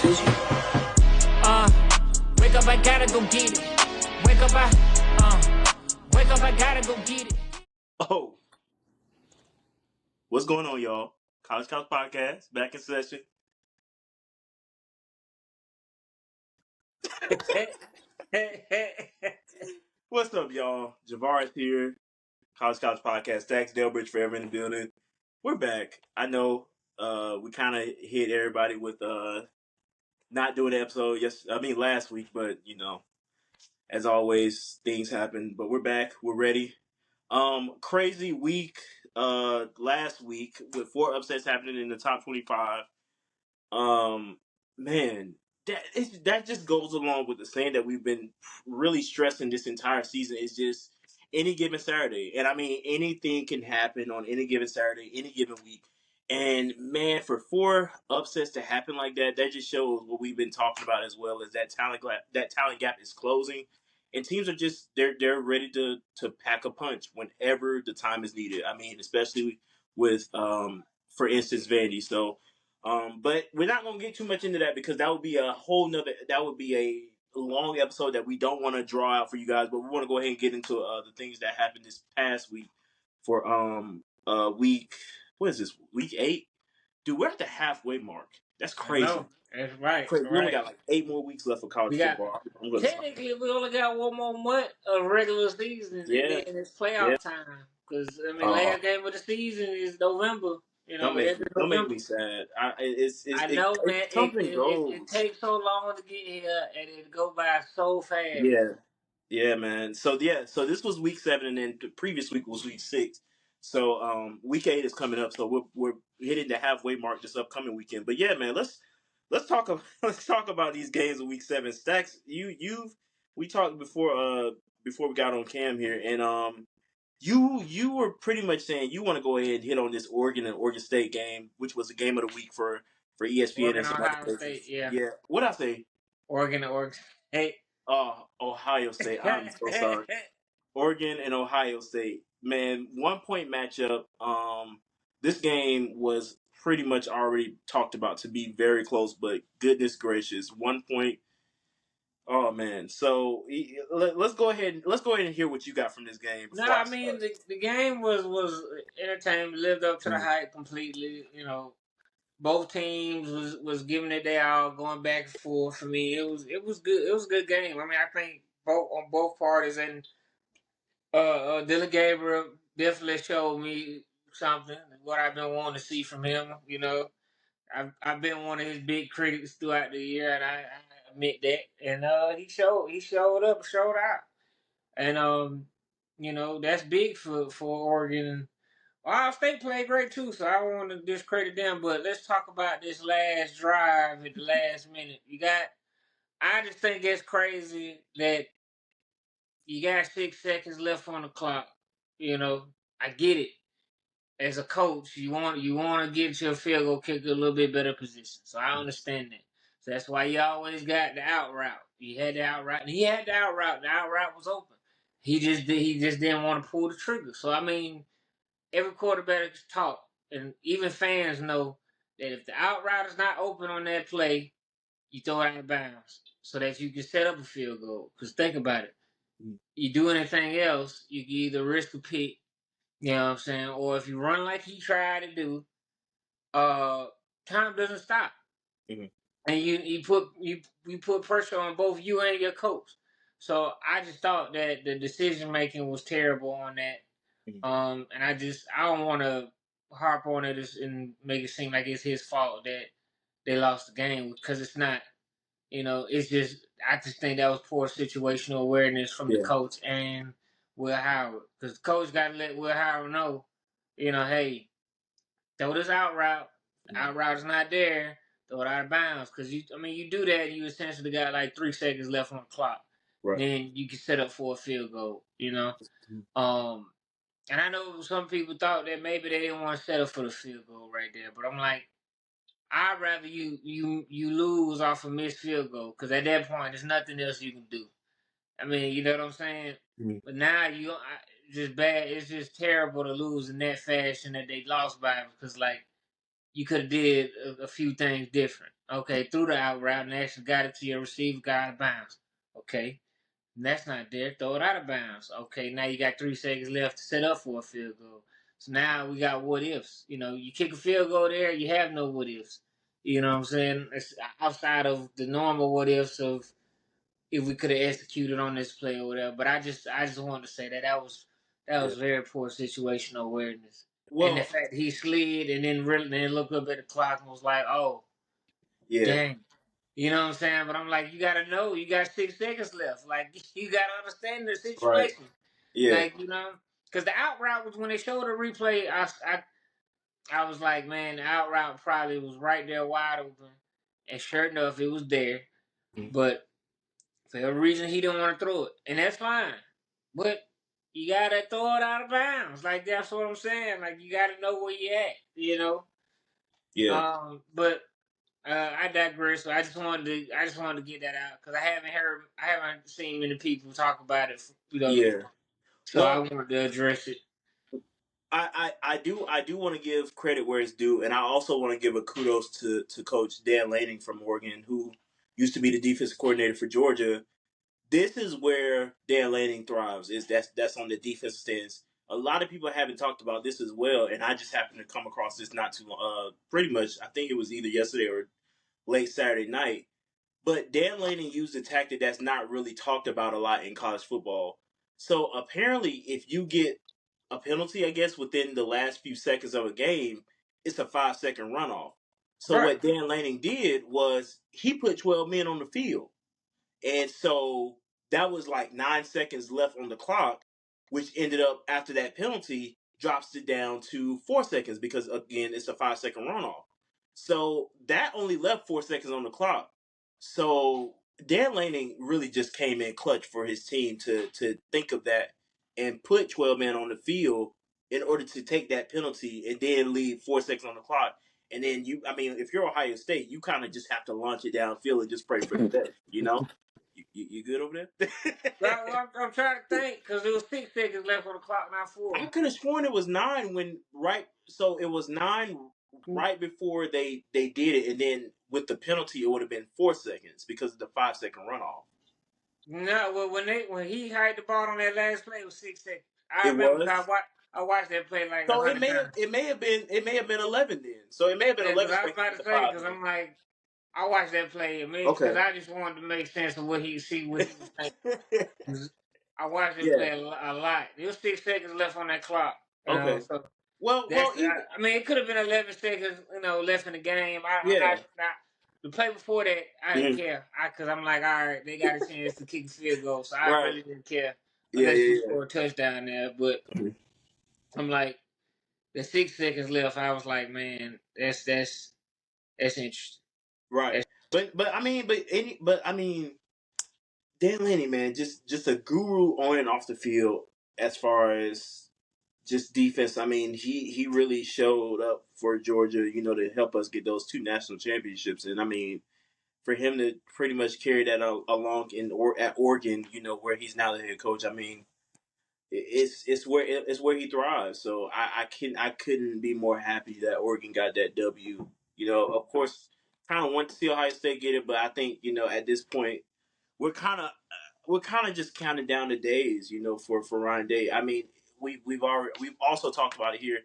Wake up, I gotta go get it. Wake up, I gotta go get it. Oh, what's going on, y'all? College Couch Podcast back in session. What's up, y'all? Javaris here. College Couch Podcast. Stackz, Delbridge, forever in the building. We're back. I know we kind of hit everybody with not doing the episode last week, but as always, things happen. But we're back. We're ready. Crazy week last week with 4 upsets happening in the top 25. Man, that just goes along with the saying that we've been really stressing this entire season. Is just any given Saturday, and I mean anything can happen on any given Saturday, any given week. And man, for 4 upsets to happen like that, that just shows what we've been talking about as well as that talent gap is closing, and teams are just they're ready to pack a punch whenever the time is needed. I mean, especially with for instance Vandy. So. But we're not gonna get too much into that because that would be a long episode that we don't want to draw out for you guys. But we want to go ahead and get into the things that happened this past week for week what is this, week 8? Dude, we're at the halfway mark. That's crazy. No, that's right. Crazy. We only Right. got like 8 more weeks left for college football. Technically, we only got one more month of regular season, Yeah. and then it's playoff time. Because last game of the season is November. Don't make me sad. I know, man. It takes so long to get here, and it go by so fast. Yeah, man. So this was week 7, and then the previous week was week 6. So week 8 is coming up. So we're hitting the halfway mark this upcoming weekend. But yeah, man, let's talk about these games of week 7. Stackz, we talked before we got on cam here, and you were pretty much saying you want to go ahead and hit on this Oregon and Oregon State game, which was the game of the week for ESPN Oregon, and some Ohio other State, places. Yeah. What'd I say? Oregon. Hey. Ohio State. I'm so sorry. Oregon and Ohio State. Man, 1-point matchup. This game was pretty much already talked about to be very close, but goodness gracious, 1 point. Oh man! So let's go ahead and hear what you got from this game. No, I mean the game was entertaining, lived up to the hype completely. You know, both teams was giving it their all, going back and forth. For me, it was good. It was a good game. I mean, I think both parties, and Dylan Gabriel definitely showed me something, what I've been wanting to see from him. You know, I've been one of his big critics throughout the year, and I admit that. And he showed up, showed out, and that's big for Oregon. Ohio State played great too, so I don't want to discredit them. But let's talk about this last drive at the last minute. I just think it's crazy that you got 6 seconds left on the clock. You know, I get it. As a coach, you want to get your field goal kicker a little bit better position. So I understand that. So that's why you always got the out route. You had the out route, and he had the out route. The out route was open. He just didn't want to pull the trigger. So I mean, every quarterback is taught, and even fans know that if the out route is not open on that play, you throw it out of bounds so that you can set up a field goal. Because think about it. You do anything else, you can either risk a pick, you know what I'm saying, or if you run like he tried to do, time doesn't stop. Mm-hmm. And you put pressure on both you and your coach. So I just thought that the decision making was terrible on that. Mm-hmm. And I don't want to harp on it and make it seem like it's his fault that they lost the game, because it's not. You know, I just think that was poor situational awareness from the coach and Will Howard, because the coach got to let Will Howard know, hey, throw this out route. The out route is not there. Throw it out of bounds, because you do that, you essentially got like 3 seconds left on the clock. Right. Then you can set up for a field goal. And I know some people thought that maybe they didn't want to set up for the field goal right there, but I'm like, I'd rather you lose off a missed field goal, because at that point there's nothing else you can do. I mean, you know what I'm saying? Mm-hmm. But now just bad. It's just terrible to lose in that fashion that they lost by, because like you could have did a few things different. Okay, threw the out route and actually got it to your receiver, got out of bounds. Okay, and that's not there. Throw it out of bounds. Okay, now you got 3 seconds left to set up for a field goal. So now we got what ifs. You kick a field goal there, you have no what ifs. You know what I'm saying? It's outside of the normal what ifs of if we could have executed on this play or whatever. But I just wanted to say that was very poor situational awareness. And the Well, fact he slid and then looked up at the clock and was like, "Oh, yeah, dang." You know what I'm saying? But I'm like, you gotta know, you got 6 seconds left. Like, you gotta understand the right, situation. yeah, Like, because the out route was when they showed the replay. I was like, man, the out route probably was right there wide open, and sure enough, it was there. But for a reason, he didn't want to throw it, and that's fine. But you gotta throw it out of bounds. Like, that's what I'm saying. Like, you gotta know where you at. yeah, But I digress. So I just wanted to get that out because I haven't seen many people talk about it. yeah. So I Well, wanted to address it. I do want to give credit where it's due, and I also want to give a kudos to Coach Dan Lanning from Oregon, who used to be the defensive coordinator for Georgia. This is where Dan Lanning thrives. That's on the defensive stance. A lot of people haven't talked about this as well, and I just happened to come across this not too long. Pretty much, I think it was either yesterday or late Saturday night. But Dan Lanning used a tactic that's not really talked about a lot in college football. So apparently, if you get a penalty, I guess, within the last few seconds of a game, it's a 5 second runoff. So Right. what Dan Lanning did was he put 12 men on the field. And so that was like 9 seconds left on the clock, which ended up after that penalty drops it down to 4 seconds because again it's a 5 second runoff. So that only left 4 seconds on the clock. So Dan Lanning really just came in clutch for his team to think of that and put 12 men on the field in order to take that penalty and then leave 4 seconds on the clock. And then if you're Ohio State, you kind of just have to launch it downfield and just pray for the best, you know? You good over there? I'm trying to think because there was 6 seconds left on the clock, not I 4. could have sworn it was nine when right. So it was nine right before they did it, and then with the penalty, it would have been 4 seconds because of the 5 second runoff. No, well, when he had the ball on that last play, it was 6 seconds. I It remember was. because I watched that play like a So hundred times. it may have been 11 then. So it may have been Yeah, because 11 I was seconds about to to say five. because I'm like I watched that play. I mean, because Okay. I just wanted to make sense of what he was thinking. I watched him Yeah. play a lot. There was 6 seconds left on that clock. Okay. So Well, that's. even I mean, it could have been 11 seconds, left in the game. I'm yeah. not. The play before that, I didn't Mhm. care. Because I'm like, all right, they got a chance to kick the field goal, so I Right. really didn't care Yeah. unless you Yeah. score a touchdown there. But Yeah. I'm like, the 6 seconds left. I was like, man, that's interesting. Right. That's, But Dan Lanning, man, just a guru on and off the field as far as just defense. I mean, he really showed up for Georgia, to help us get those two national championships. And I mean, for him to pretty much carry that along at Oregon, where he's now the head coach. I mean, it's where he thrives. So I couldn't be more happy that Oregon got that W. Of course, kind of want to see Ohio State get it, but I think at this point we're kind of just counting down the days, for Ryan Day. I mean, we've also talked about it here.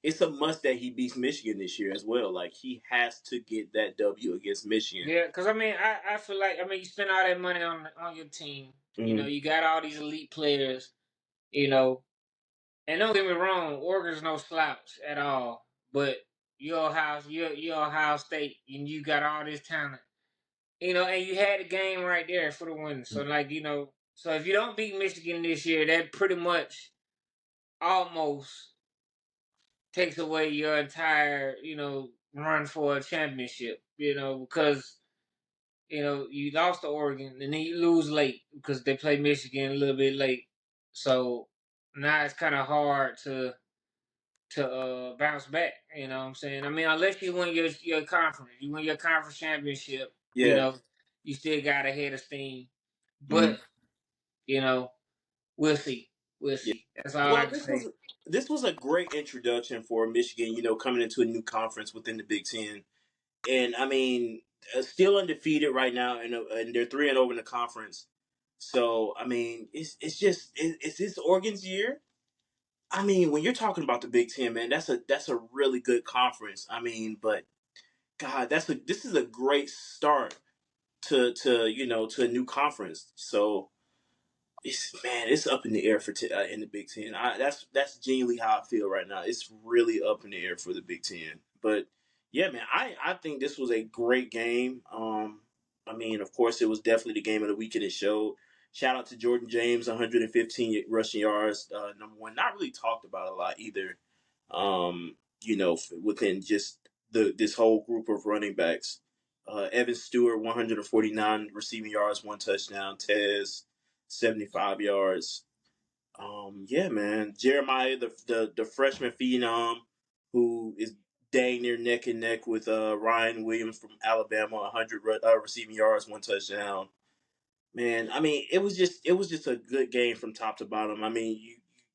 It's a must that he beats Michigan this year as well. Like he has to get that W against Michigan. yeah, because I mean, I feel like you spend all that money on your team. Mm-hmm. You got all these elite players. You know, and don't get me wrong, Oregon's no slouch at all. But you're Ohio State, and you got all this talent. And you had the game right there for the win. So so if you don't beat Michigan this year, that pretty much almost takes away your entire run for a championship. Because you lost to Oregon and then you lose late because they play Michigan a little bit late. So now it's kind of hard to bounce back. You know what I'm saying? I mean, unless you win your conference, you win your conference championship. Yeah. You still got a head of steam. Mm-hmm. But we'll see. We'll Yeah. see. That's all I Well, can say. this was a great introduction for Michigan. Coming into a new conference within the Big Ten, and I mean, still undefeated right now, and they're 3-0 in the conference. So I mean, it's just it's this Oregon's year. I mean, when you're talking about the Big Ten, man, that's a really good conference. I mean, but God, this is a great start to a new conference. So it's up in the air in the Big Ten. That's genuinely how I feel right now. It's really up in the air for the Big Ten. But yeah, man, I think this was a great game. I mean, of course, it was definitely the game of the weekend. It showed. Shout out to Jordan James, 115 rushing yards, number one. Not really talked about a lot either. Within just this whole group of running backs. Evan Stewart, 149 receiving yards, one touchdown. Tez, 75 yards. Yeah, man. Jeremiah, the freshman phenom, who is dang near neck and neck with Ryan Williams from Alabama, 100 receiving yards, one touchdown. Man, I mean, it was just a good game from top to bottom. I mean,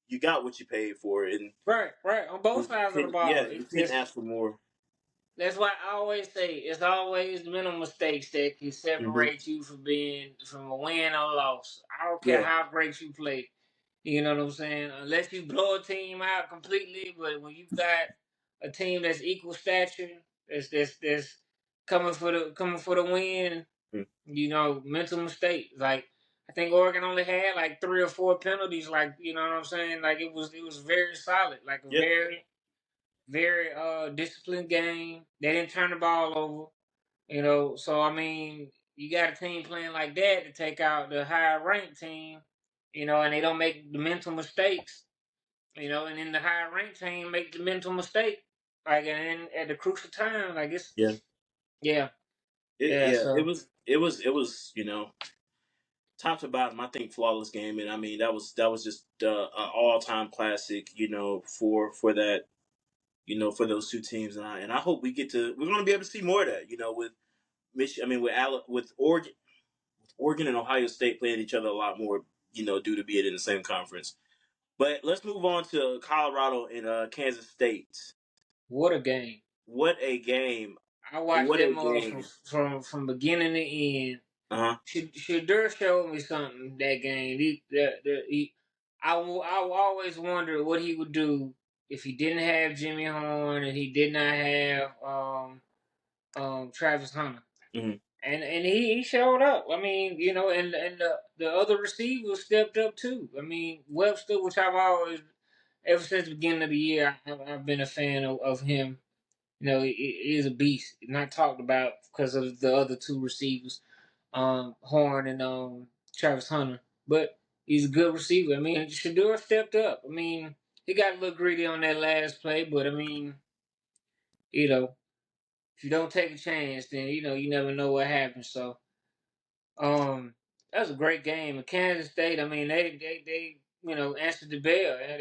you got what you paid for, and Right. On both sides of the ball. you couldn't ask for more. That's why I always say it's always mental mistakes that can Hmm. separate you from a win or loss. I don't care Yeah, how great you play. You know what I'm saying? Unless you blow a team out completely, but when you got a team that's equal stature, that's coming for the win, mm, mental mistakes. Like I think Oregon only had like 3 or 4 penalties. Like you know what I'm saying? Like it was very solid. Like a yeah, very disciplined game. They didn't turn the ball over. So I mean, you got a team playing like that to take out the higher ranked team, and they don't make the mental mistakes, and then the higher ranked team make the mental mistake, like and then at the crucial time, like it's yeah. yeah, yeah. Yeah, it So was it was top to bottom. I think flawless game, and I mean that was just an all time classic. For that for those two teams, and I hope we're going to be able to see more of that. With Michigan, I mean with Oregon and Ohio State playing each other a lot more. Due to being in the same conference. But let's move on to Colorado and Kansas State. what a game! What a game! I watched What that a mother game! from beginning to end. Uh huh. Shadur showed me something that game. I always wondered what he would do if he didn't have Jimmy Horn and he did not have Travis Hunter. Hmm. And he showed up. I mean, and the other receivers stepped up too. I mean, Webster, which I've always, ever since the beginning of the year, I've been a fan of him. He is a beast. Not talked about because of the other two receivers, Horn and Travis Hunter. But he's a good receiver. I mean, Shador stepped up. I mean, he got a little greedy on that last play, but I mean, you know, if you don't take a chance, then you never know what happens. So, that was a great game. And Kansas State, I mean, they answered the bell. And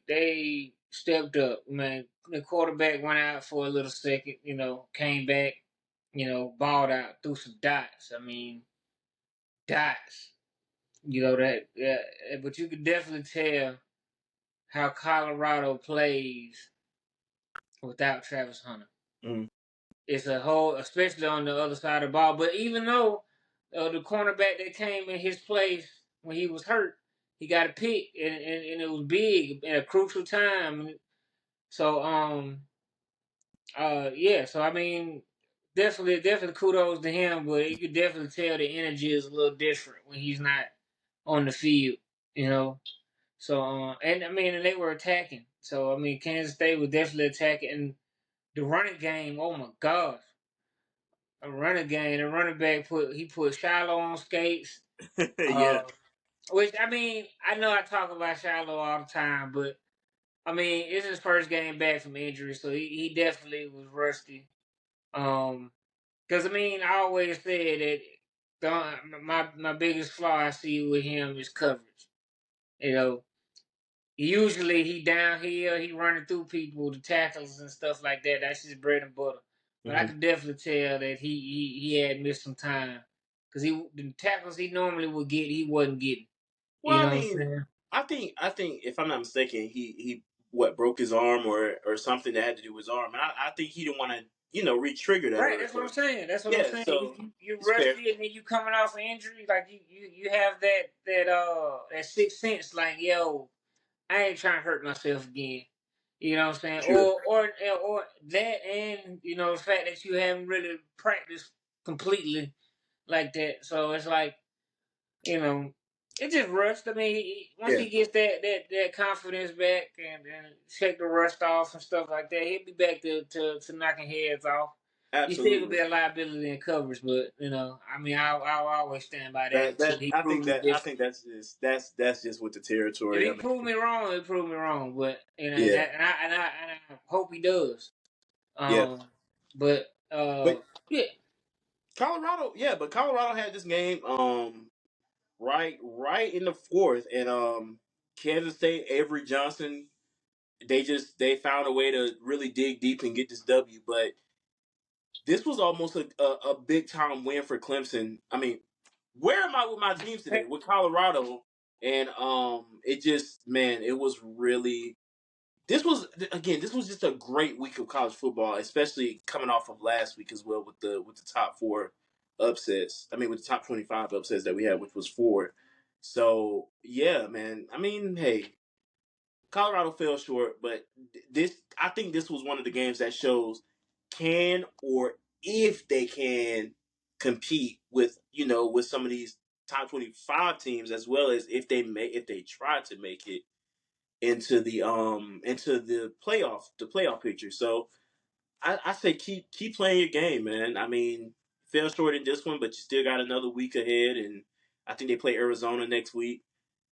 they stepped up. Man, the quarterback went out for a little second. Came back. Balled out, threw some dots. I mean, dots. But you could definitely tell how Colorado plays without Travis Hunter. Hmm. It's a whole, especially on the other side of the ball. But even though the cornerback that came in his place when he was hurt, he got a pick and it was big at a crucial time. So yeah. So I mean, definitely kudos to him. But you could definitely tell the energy is a little different when he's not on the field. You know. So and I mean, and they were attacking. So I mean, Kansas State was definitely attacking. And the running game, oh my gosh. A running game. The running back put Shiloh on skates. Yeah. Uh, which I mean, I know I talk about Shiloh all the time, but I mean, it's his first game back from injury, so he definitely was rusty. Because I mean, I always said that my biggest flaw I see with him is coverage. You know, usually he downhill, he running through people, the tackles and stuff like that. That's his bread and butter. But I Hmm. could definitely tell that he had missed some time because the tackles he normally would get, he wasn't getting. Well, You I know what I'm mean, saying? I think if I'm not mistaken, he what broke his arm or something that had to do with his arm. And I think he didn't want to re-trigger that Right, that's what I'm saying. That's what I'm yeah. saying. So You it's fair. rusty and then you coming off an injury, like you have that sixth sense, like yo, I ain't trying to hurt myself again. You know what I'm saying? Sure. Or that, and the fact that you haven't really practiced completely like that. So it's like you know, it just rust. I mean, once Yeah. he gets that confidence back and shake the rust off and stuff like that, he'll be back to knocking heads off. You still gonna Absolutely. be a liability in coverage, but I mean, I'll always stand by that until That he I think proves me that I different. think that's just with the If territory. he I mean, prove me wrong, he prove me wrong. But yeah, I hope he does. yeah. Um, but But yeah, Colorado, yeah, but Colorado had this game right in the fourth, and Kansas State, Avery Johnson, they found a way to really dig deep and get this W. But this was almost a big time win for Clemson. I mean, where am I with my teams today? With Colorado, and it just man, it was really this was just a great week of college football, especially coming off of last week as well with the top four upsets. I mean, with the top 25 upsets that we had, which was four. So yeah, man. I mean, hey, Colorado fell short, but this I think this was one of the games that shows can or if they can compete with with some of these top 25 teams, as well as if they try to make it into the playoff picture. So I say keep playing your game, man. I mean, fell short in this one, but you still got another week ahead, and I think they play Arizona next week.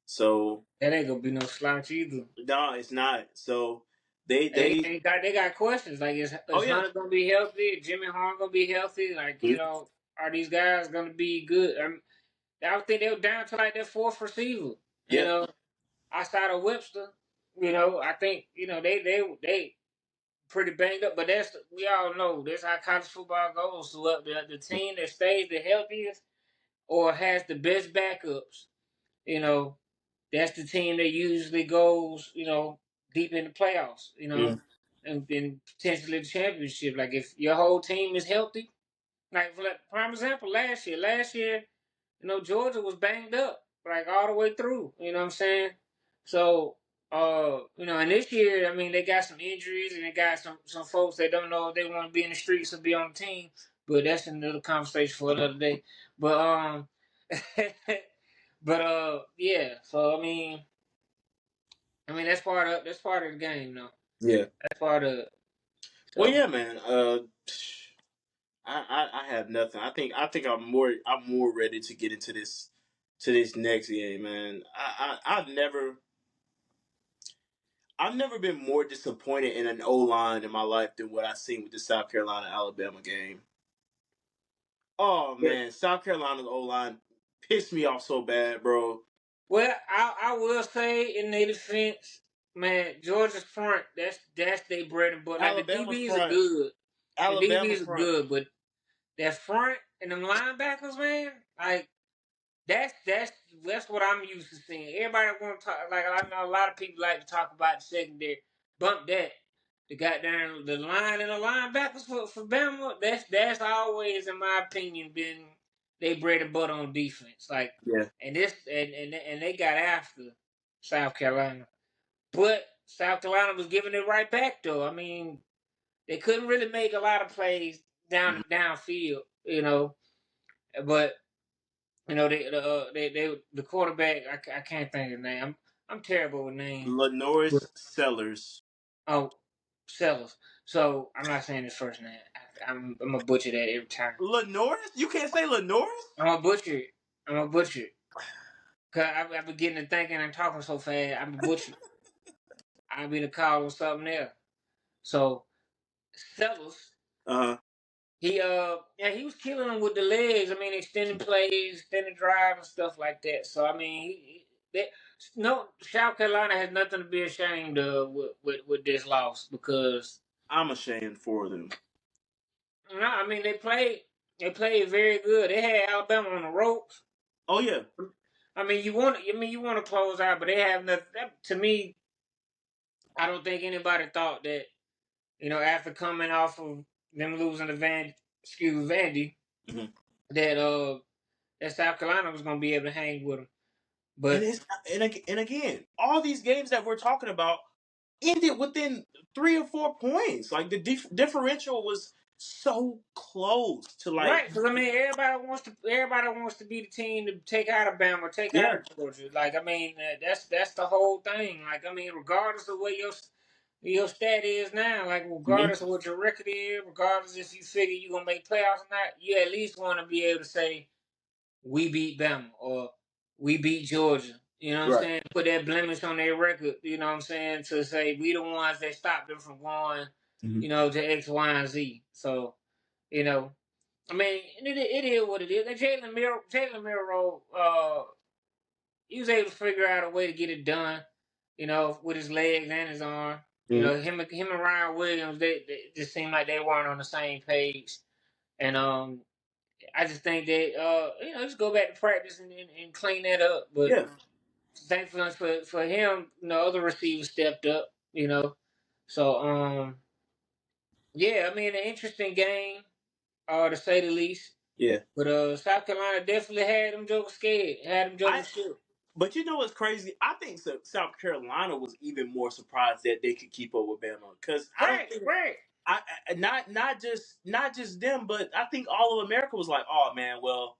So that ain't gonna be no slouch either. no, it's not. So they They got questions like oh is yeah. Hunter gonna be healthy? Jimmy Horn gonna be healthy? Like are these guys gonna be good? I would think they were down to like their fourth receiver. You Yeah. know, outside of Webster. I think they pretty banged up, but we all know that's how college football goes. So the team that stays the healthiest or has the best backups, you know, that's the team that usually goes, deep in the playoffs, Mm. and potentially the championship. Like if your whole team is healthy, like for prime example, last year, Georgia was banged up like all the way through. You know what I'm saying? So, and this year, I mean, they got some injuries and they got some folks that don't know if they want to be in the streets or be on the team. But that's another conversation for another day. But yeah. So I mean that's part of the game, though. Yeah. That's part of it. Well, So yeah, man. I have nothing. I think I'm more ready to get into this next game, man. I've never been more disappointed in an O line in my life than what I seen with the South Carolina Alabama game. Oh yeah. man, South Carolina's O line pissed me off so bad, bro. Well, I will say in their defense, man, Georgia's front, that's their bread and butter. Like the Alabama's DBs are front, good. The Alabama's DBs are front. good, but that front and them linebackers, man, like that's what I'm used to seeing. Everybody want to talk like I know a lot of people like to talk about the secondary. Bump that. The goddamn the line and the linebackers for Bama, that's always, in my opinion, been they bread and butter on defense. Like Yeah, and this and they got after South Carolina. But South Carolina was giving it right back though. I mean, they couldn't really make a lot of plays downfield, but the quarterback. I can't think of his name. I'm terrible with names. But, Lenoris Sellers. oh, Sellers. So I'm not saying his first name. I'm a butcher that every time. Lenoris? You can't say Lenoris? I'm a butcher it. I'm a butcher it. Cause I've been getting to thinking and talking so fast. I'm a butcher. I'll be the call on something else. So Sellers, Uh huh. he was killing them with the legs. I mean, extending plays, extending drive, and stuff like that. So I mean, no, South Carolina has nothing to be ashamed of with this loss because I'm ashamed for them. no, I mean they played very good. They had Alabama on the ropes. Oh yeah, I mean, you want to close out, but they have nothing. To me, I don't think anybody thought that, after coming off of them losing to Vandy, Mhm. that that South Carolina was gonna be able to hang with them. And But it's and again, all these games that we're talking about ended within 3 or 4 points. Like the differential was so close to like right, because I mean, everybody wants to be the team to take out of Bama, take out yeah. of Georgia. Like I mean, that's the whole thing. Like I mean, regardless of what your stat is now, like Mhm. regardless of what your record is, regardless if you figure you're gonna make playoffs or not, you at least want to be able to say we beat Bama or we beat Georgia. You know what I'm Right. saying? Put that blemish on their record. You know what I'm saying? To say we the ones that stopped them from going, Mhm. to X, Y, and Z. So, you know, I mean, it is what it is. And Jalen Miro, he was able to figure out a way to get it done. With his legs and his arm. Mhm. Him and Ryan Williams, they just seemed like they weren't on the same page. And I just think that just go back to practice and clean that up. But Yeah. thankfully for him, other receivers stepped up. So yeah, I mean, an interesting game, to say the least. Yeah. But South Carolina definitely had them jokers scared, had them I jokers shook. But you know what's crazy? I think South Carolina was even more surprised that they could keep up with Bama because I don't Right, think right, not just them, but I think all of America was like, oh man, well,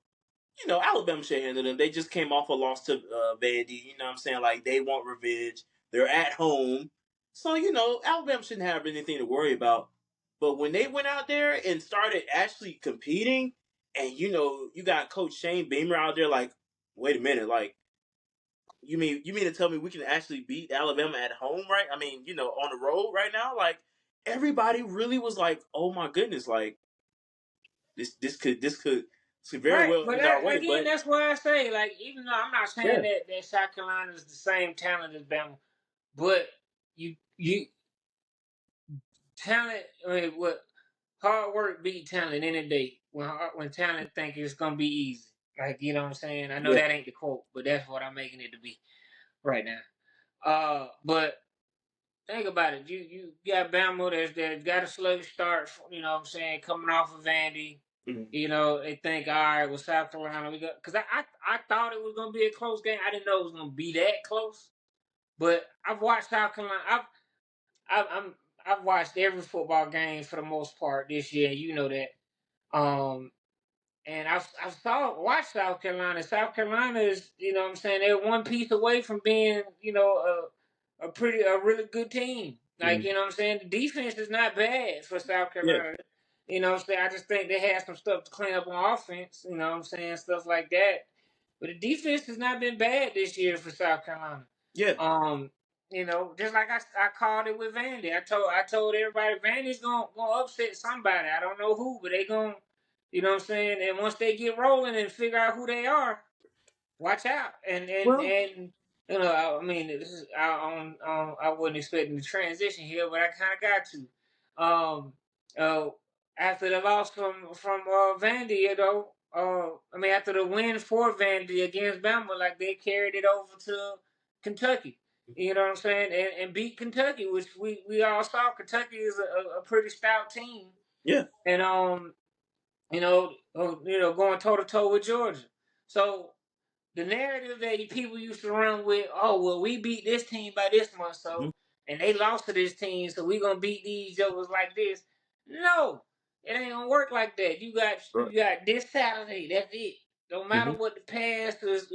Alabama should handle them. They just came off a loss to Vandy. You know what I'm saying? Like they want revenge. They're at home, so Alabama shouldn't have anything to worry about. But when they went out there and started actually competing, and you got Coach Shane Beamer out there, like, wait a minute, like you mean to tell me we can actually beat Alabama at home, right? I mean, on the road right now, like everybody really was like, oh my goodness, like this could very right. well But end our way, again, but that's why I say, like, even though I'm not saying yeah. that South Carolina is the same talent as Bama, but you talent. I mean, what hard work beat talent any day. When talent think it's gonna be easy, like you know what I'm saying. I know Yeah. that ain't the quote, but that's what I'm making it to be right now. But think about it. You got Bama that's got a slow start. You know what I'm saying, coming off of Vandy. Mhm. They think, all right, well, South Carolina, we got because I thought it was gonna be a close game. I didn't know it was gonna be that close. But I've watched South Carolina. I've I'm I've watched every football game for the most part this year. You know that. Um, and I've watched South Carolina. South Carolina is, what I'm saying, they're one piece away from being, a really good team. Like, Mhm. you know what I'm saying? The defense is not bad for South Yeah. Carolina. You know what I'm saying? I just think they had some stuff to clean up on offense, you know what I'm saying? Stuff like that. But the defense has not been bad this year for South Carolina. Yeah. Um, just like I called it with Vandy. I told everybody Vandy's gonna upset somebody. I don't know who, but they gonna, you know what I'm saying? And once they get rolling and figure out who they are, watch out. Well, I mean, this is I wasn't expecting the transition here, but I kind of got to. Uh, After the loss from Vandy, I mean, after the win for Vandy against Bama, like they carried it over to Kentucky. You know what I'm saying? And beat Kentucky, which we all saw. Kentucky is a pretty stout team, yeah. and going toe to toe with Georgia. So the narrative that people used to run with, oh well, we beat this team by this much, Mhm. and they lost to this team, so we gonna beat these jokers like this. No, it ain't gonna work like that. You got Right. you got this Saturday. That's it. No matter Mhm. what the past is,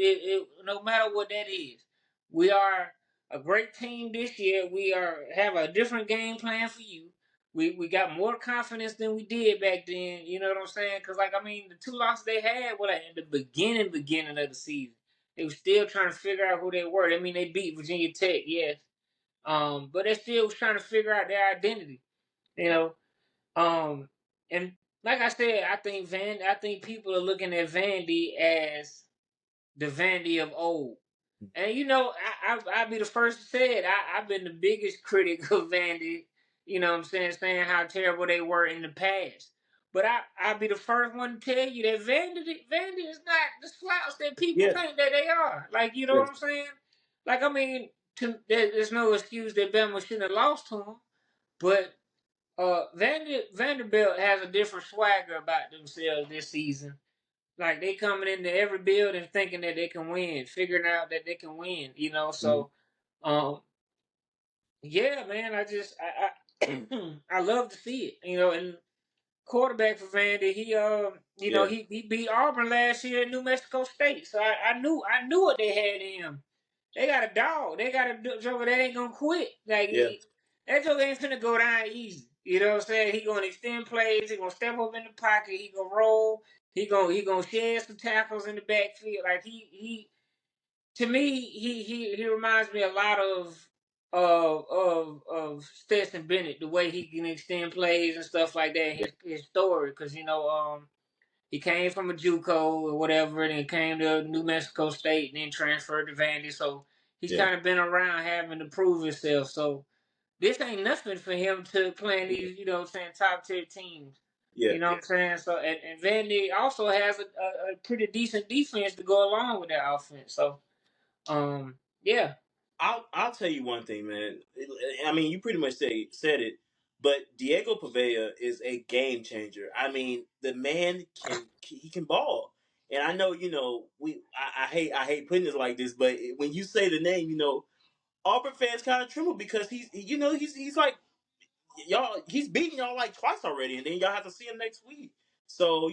no matter what that is, we are a great team this year. We have a different game plan for you. We got more confidence than we did back then. You know what I'm saying? Because like I mean, the two losses they had were like in the beginning of the season. They were still trying to figure out who they were. I mean, they beat Virginia Tech, yes, but they still was trying to figure out their identity. You know, and like I said, I think people are looking at Vandy as the Vandy of old. And I'll be the first to say it. I've been the biggest critic of Vandy. You know what I'm saying how terrible they were in the past. But I'll be the first one to tell you that Vandy is not the slouch that people Yeah, think that they are. Like, you know yeah, what I'm saying? Like, I mean, there's no excuse that Bama shouldn't have lost to them. But Vanderbilt has a different swagger about themselves this season. Like, they coming into every building thinking that they can win, figuring out that they can win. You know, mhm, so yeah, man. I love to see it. You know, and quarterback for Vandy. yeah, He beat Auburn last year in New Mexico State. So I knew what they had in him. They got a dog. They got a joker that ain't gonna quit. Like yeah, that joker ain't finna go down easy. You know what I'm saying? He gonna extend plays. He gonna step up in the pocket. He gonna roll. He gonna shed some tackles in the backfield. Like he to me, he reminds me a lot of Stetson Bennett, the way he can extend plays and stuff like that. His story, because he came from a JUCO or whatever, and then came to New Mexico State, and then transferred to Vandy. So he's yeah, kind of been around having to prove himself. So this ain't nothing for him to playing these, saying, top tier teams. yeah. You know what I'm saying? So and Vandy also has a pretty decent defense to go along with that offense. So yeah. I'll tell you one thing, man. I mean, you pretty much said it, but Diego Pavea is a game changer. I mean, the man can ball, and I know I hate putting it like this, but when you say the name, Auburn fans kind of tremble because he's like y'all. He's beating y'all like twice already, and then y'all have to see him next week. So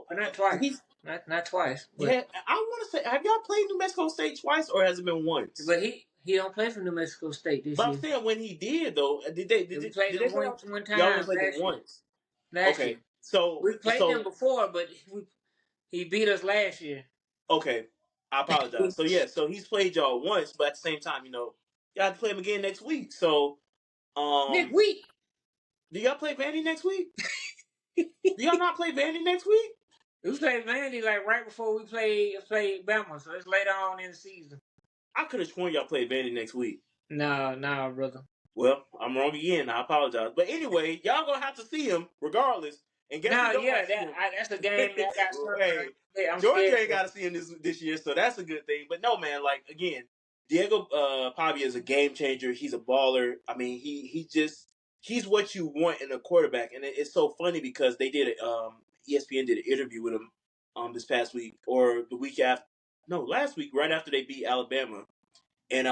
But not twice. he's Not twice. But yeah. I want to say, have y'all played New Mexico State twice, or has it been once? but he don't play for New Mexico State this But I'm year. saying when he did though, did they We did, played did they them play? one Y'all only time played them last year. once. Last year. Okay, so We played them so before, but he beat us last year. okay, I apologize. So yeah, so he's played y'all once, but at the same time, y'all have to play him again next week. So Next um, week. do y'all play Vandy next week? Do y'all not play Vandy next week? We played Vandy like right before we played Bama, so it's later on in the season. I could have sworn y'all played Vandy next week. No, brother. Well, I'm wrong again. I apologize. But anyway, y'all gonna have to see him regardless. And guess who No, don't yeah, have to see him? that's the game that I got circled. Hey, I'm Georgia scared ain't for. got to see him this year, so that's a good thing. But no, man, like again, Diego Pavia is a game changer. He's a baller. I mean, he's what you want in a quarterback, and it's so funny because they did ESPN did an interview with him this past week or the week after, no, last week, right after they beat Alabama, and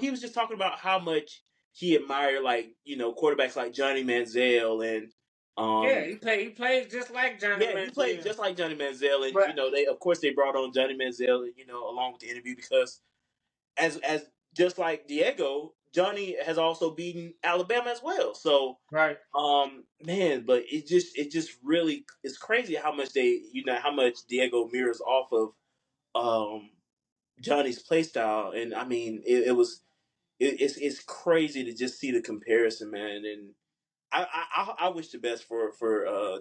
he was just talking about how much he admired quarterbacks like Johnny Manziel and Yeah, um he plays just like Johnny yeah, he played Manziel. just like Johnny Manziel, and But they of course they brought on Johnny Manziel, along with the interview because as just like Diego, Johnny has also beaten Alabama as well. So right. man, but it just really it's crazy how much how much Diego mirrors off of um Johnny's play style, and I mean it's crazy to just see the comparison, man, and I wish the best for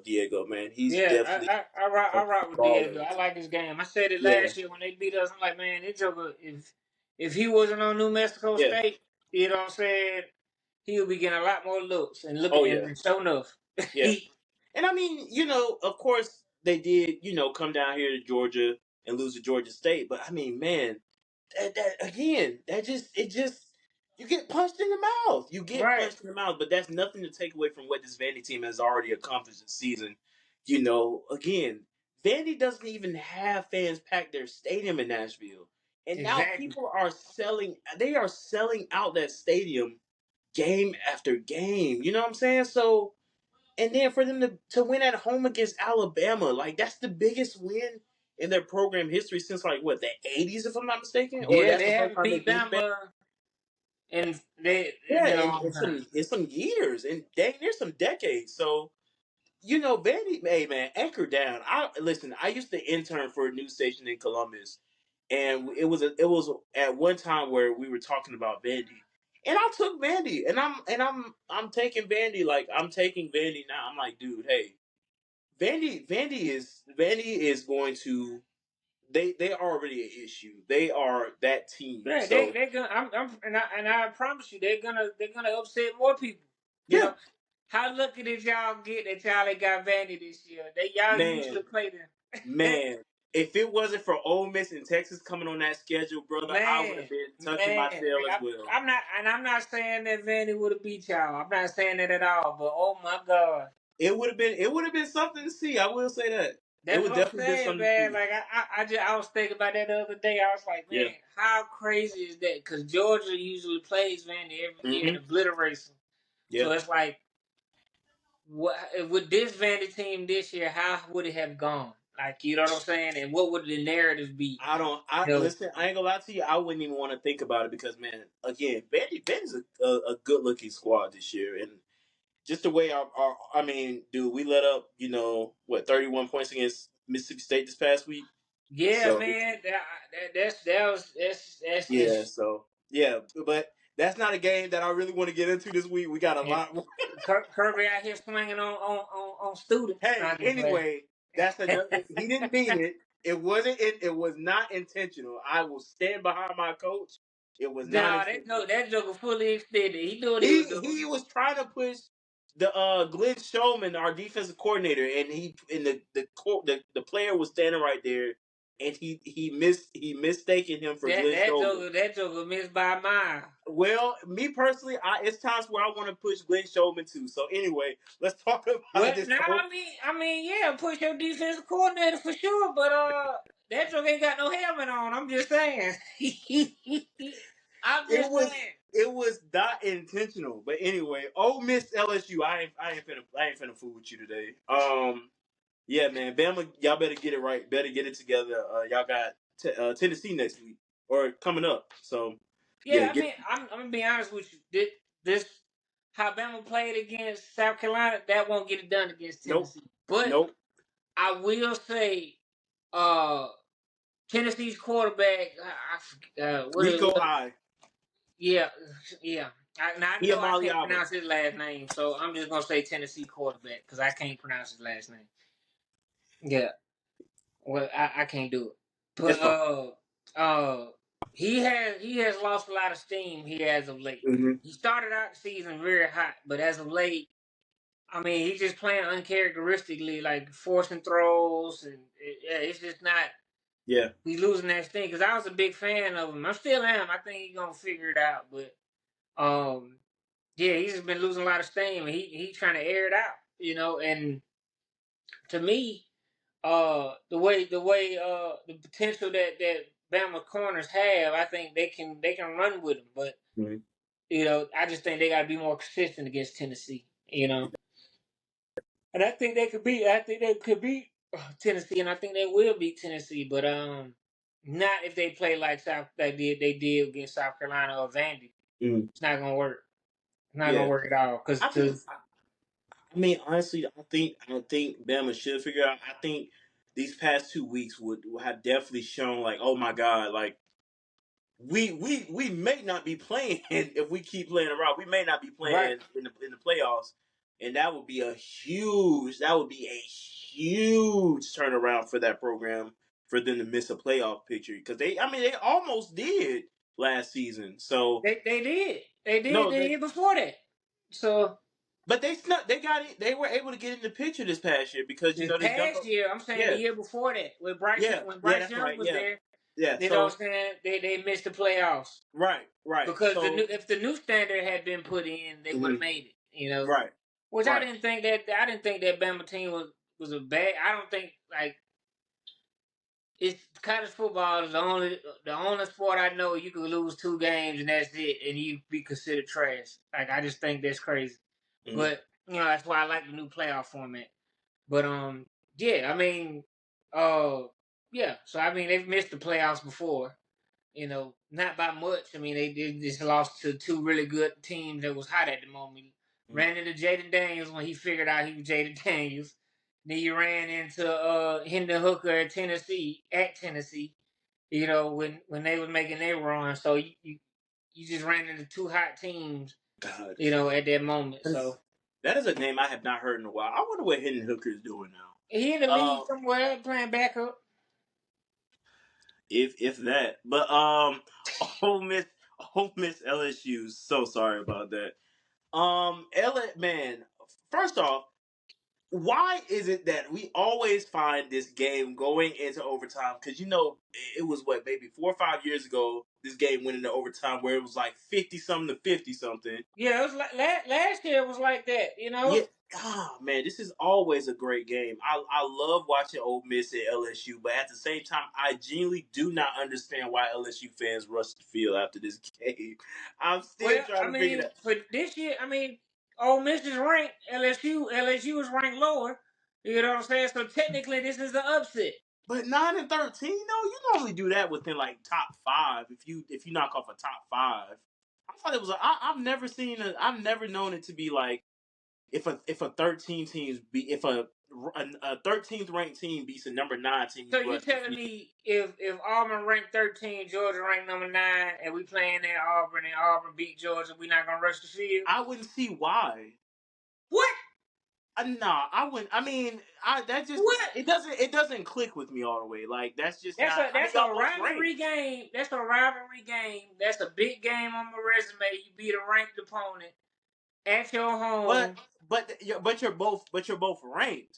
Diego, man. He's Yeah, definitely a I rock with Diego. baller. I like his game. I said it Yeah, last year when they beat us. I'm like, man, this joker, if he wasn't on New Mexico yeah, State, you know what I'm saying, he would be getting a lot more looks and oh looking yeah, and show enough. yeah. And I mean, of course they did, come down here to Georgia and lose to Georgia State, but I mean, man, that again, it just you get punched in the mouth. You get Right. punched in the mouth, but that's nothing to take away from what this Vandy team has already accomplished this season. Again, Vandy doesn't even have fans pack their stadium in Nashville. And now Exactly. people are selling out that stadium game after game. You know what I'm saying? So and then for them to win at home against Alabama, like that's the biggest win in their program history since like what, the '80s, if I'm not mistaken, or Yeah, that's they the first haven't time they beat beat Bama. Bama and they Yeah, in a and long time. it's some years and dang near some decades. So Vandy, hey man, anchor down. I listen. I used to intern for a news station in Columbus, and it was at one time where we were talking about Vandy, and I took Vandy, and I'm taking Vandy, like I'm taking Vandy now. I'm like, dude, hey, Vandy is going to they already an issue. They are that team. Yeah, So they gonna. I promise you, they're gonna upset more people. You yeah, know, How lucky did y'all get that y'all ain't got Vandy this year? Y'all Man, usually play them. man. If it wasn't for Ole Miss and Texas coming on that schedule, brother, I would Man, have been tucking my man, tail like as well. I'm not saying that Vandy would have beat y'all. I'm not saying that at all. But oh my god, It would have been something to see. I will say that. It that's would what I'm definitely been saying, something to man. see. Like I was thinking about that the other day. I was like, Yeah. man, how crazy is that? Because Georgia usually plays Vandy every year and Hmm. obliterates them. Yeah. So it's like, what with this Vandy team this year? How would it have gone? Like, you know what I'm saying? And what would the narrative be? I don't. I You know, listen. I ain't gonna lie to you. I wouldn't even want to think about it because, man, again, Vandy's a good looking squad this year, and just the way I mean, dude, we let up, 31 points against Mississippi State this past week. yeah, So man. That's yeah, just. so yeah, but that's not a game that I really want to get into this week. We got a Yeah. lot more. Kirby out here swinging on students. Hey, Not just playing. anyway, that's another. He didn't mean it. It wasn't. It was not intentional. I will stand behind my coach. It was not Nah, intentional. that joker fully extended. He knew what he was doing. He was trying to push the Glenn Showman, our defensive coordinator, and the player was standing right there, and he mistaken him for Glenn Showman. That joker missed by a mile. Well, me personally, it's times where I want to push Glenn Showman too. So anyway, let's talk Well, about this. now I mean, yeah, push your defensive coordinator for sure, but that joker ain't got no helmet on. I'm just saying. I'm It just was saying. it was not intentional, but anyway, Ole Miss LSU. I ain't finna fool with you today. Yeah, man, Bama, y'all better get it right. Better get it together. Y'all got Tennessee next week or coming up. So yeah, Yeah, I mean, I'm gonna be honest with you. This how Bama played against South Carolina, that won't get it done against nope, Tennessee. But nope. I will say, uh, Tennessee's quarterback, Rico High, yeah, yeah. Now I he a know I Molly can't Albert. pronounce his last name, so I'm just gonna say Tennessee quarterback because I can't pronounce his last name. Yeah, well, I can't do it. That's But fine. uh, he has lost a lot of steam here as of late. Hmm. He started out the season very hot, but as of late, I mean, he's just playing uncharacteristically, like forcing throws, and yeah, it's just not. Yeah. He's losing that sting because I was a big fan of him. I still am. I think he's gonna figure it out, but yeah, he's just been losing a lot of steam, and he trying to air it out, And to me, the potential that Bama corners have, I think they can run with him, but Hmm. I just think they got to be more consistent against Tennessee. And I think they could beat Tennessee, and I think they will beat Tennessee, but not if they play like they did against South Carolina or Vandy. Hmm. It's not gonna work. It's not gonna Yeah. work at all. I mean, honestly, I think Bama should figure out. I think these past 2 weeks would have definitely shown like, oh my god, like we may not be playing if we keep playing around. We may not be Right. playing in the playoffs, and that would be a huge turnaround for that program for them to miss a playoff picture because they almost did last season. So They did. They did no, the year before that. So but they snuck. They got it. They were able to get in the picture this past year because this they jumped past up. year, I'm saying the Yeah, year before that, yeah, when yeah. Bryce That's Young right. was Yeah, there, yeah. you know what So I'm saying? They missed the playoffs. right, right. Because So if the new standard had been put in, they would have mhm, made it. right, Which right. I didn't think that Bama team was a bad. I don't think like it's college football is the only sport I know you could lose 2 games and that's it, and you be considered trash. Like I just think that's crazy. Mhm. But that's why I like the new playoff format. But yeah, I mean, uh, yeah. So I mean, they've missed the playoffs before. Not by much. I mean, they just lost to 2 really good teams that was hot at the moment. Mhm. Ran into Jaden Daniels when he figured out he was Jaden Daniels. Then you ran into Hendon Hooker at Tennessee. When they was making their run. So you just ran into 2 hot teams. God, At that moment. So that is a name I have not heard in a while. I wonder what Hidden Hooker is doing he in the now. league somewhere playing backup. If that, but Ole Miss, Ole Miss LSU. So sorry about that. Man. first off, why is it that we always find this game going into overtime? Because it was what, maybe 4 or 5 years ago, this game went into overtime where it was like 50 something to 50 something. Yeah, it was like last year. It was like that, Yeah, man, this is always a great game. I love watching Ole Miss at LSU, but at the same time, I genuinely do not understand why LSU fans rush the field after this game. I'm still Well, trying I to figure mean, that. for this year, I mean, Ole Miss is ranked. LSU is ranked lower. You know what I'm saying? So technically, this is an upset. But 9-13, though, you normally do that within like top five. If you knock off a top five, I thought it was. I've never seen. I've never known it to be like if a 13 teams be if a 13th ranked team beats a number 9 team, So you you rush the telling field. me if Auburn ranked 13, Georgia ranked number 9, and we playing at Auburn and Auburn beat Georgia, we not gonna rush the field? I wouldn't see why. What? Nah, I wouldn't. I mean, that just What? it doesn't click with me all the way. Like that's just That's not. a I mean, that's y'all a both rivalry ranked, game. That's a rivalry game. That's a big game on my resume. You beat a ranked opponent at your home, but you're both ranked.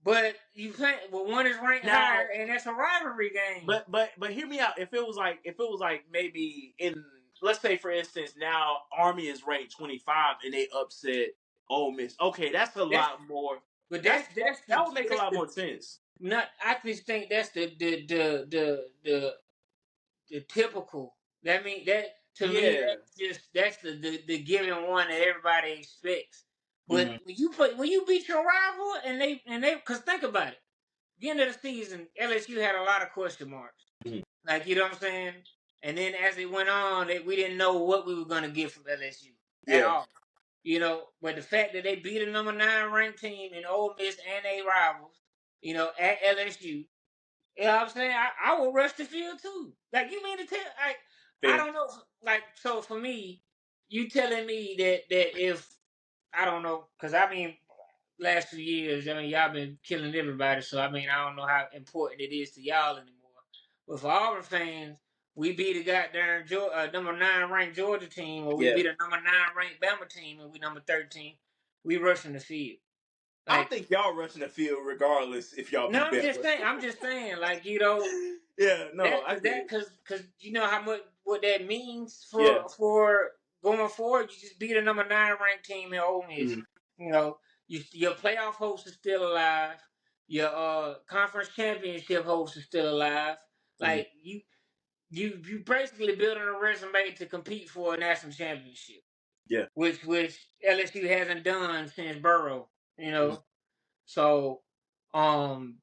but you play. Well, one is ranked Now, higher, and that's a rivalry game. but hear me out. If it was like maybe in, let's say for instance, now Army is ranked 25 and they upset Ole Miss. Okay, that's a That's lot more. but That would make a lot more sense. not. I just think that's the typical. That mean that to me Yeah. that's the given one that everybody expects. But Mhm. when you beat your rival and they because think about it, beginning of the season LSU had a lot of question marks. Mhm. Like, you know what I'm saying? And then as it went on, we didn't know what we were gonna get from LSU at Yeah. all. But the fact that they beat a number 9 ranked team in Ole Miss and they rivals, at LSU, you know what I'm saying? I will rush the field too. Like, you mean to tell? Like, I Fair. don't know. Like, so for me, you telling me that if I don't know, because I mean, last few years, I mean, y'all been killing everybody. So I mean, I don't know how important it is to y'all anymore. But for Auburn fans, we beat a goddamn number 9 ranked Georgia team, or we Yeah. beat a number 9 ranked Bama team, and we number 13. We rushing the field. I Like, think y'all rushing the field regardless if y'all no, beat I'm just Bama. saying. I'm just saying. Like, Yeah. No, That I cause get it. cause you know how much what that means Yeah. for going forward. You just beat a number 9 ranked team in Ole Miss. Mhm. Your playoff host is still alive. Your conference championship host is still alive. Mhm. Like you basically building a resume to compete for a national championship, Yeah. which LSU hasn't done since Burrow. You Mhm. know, so um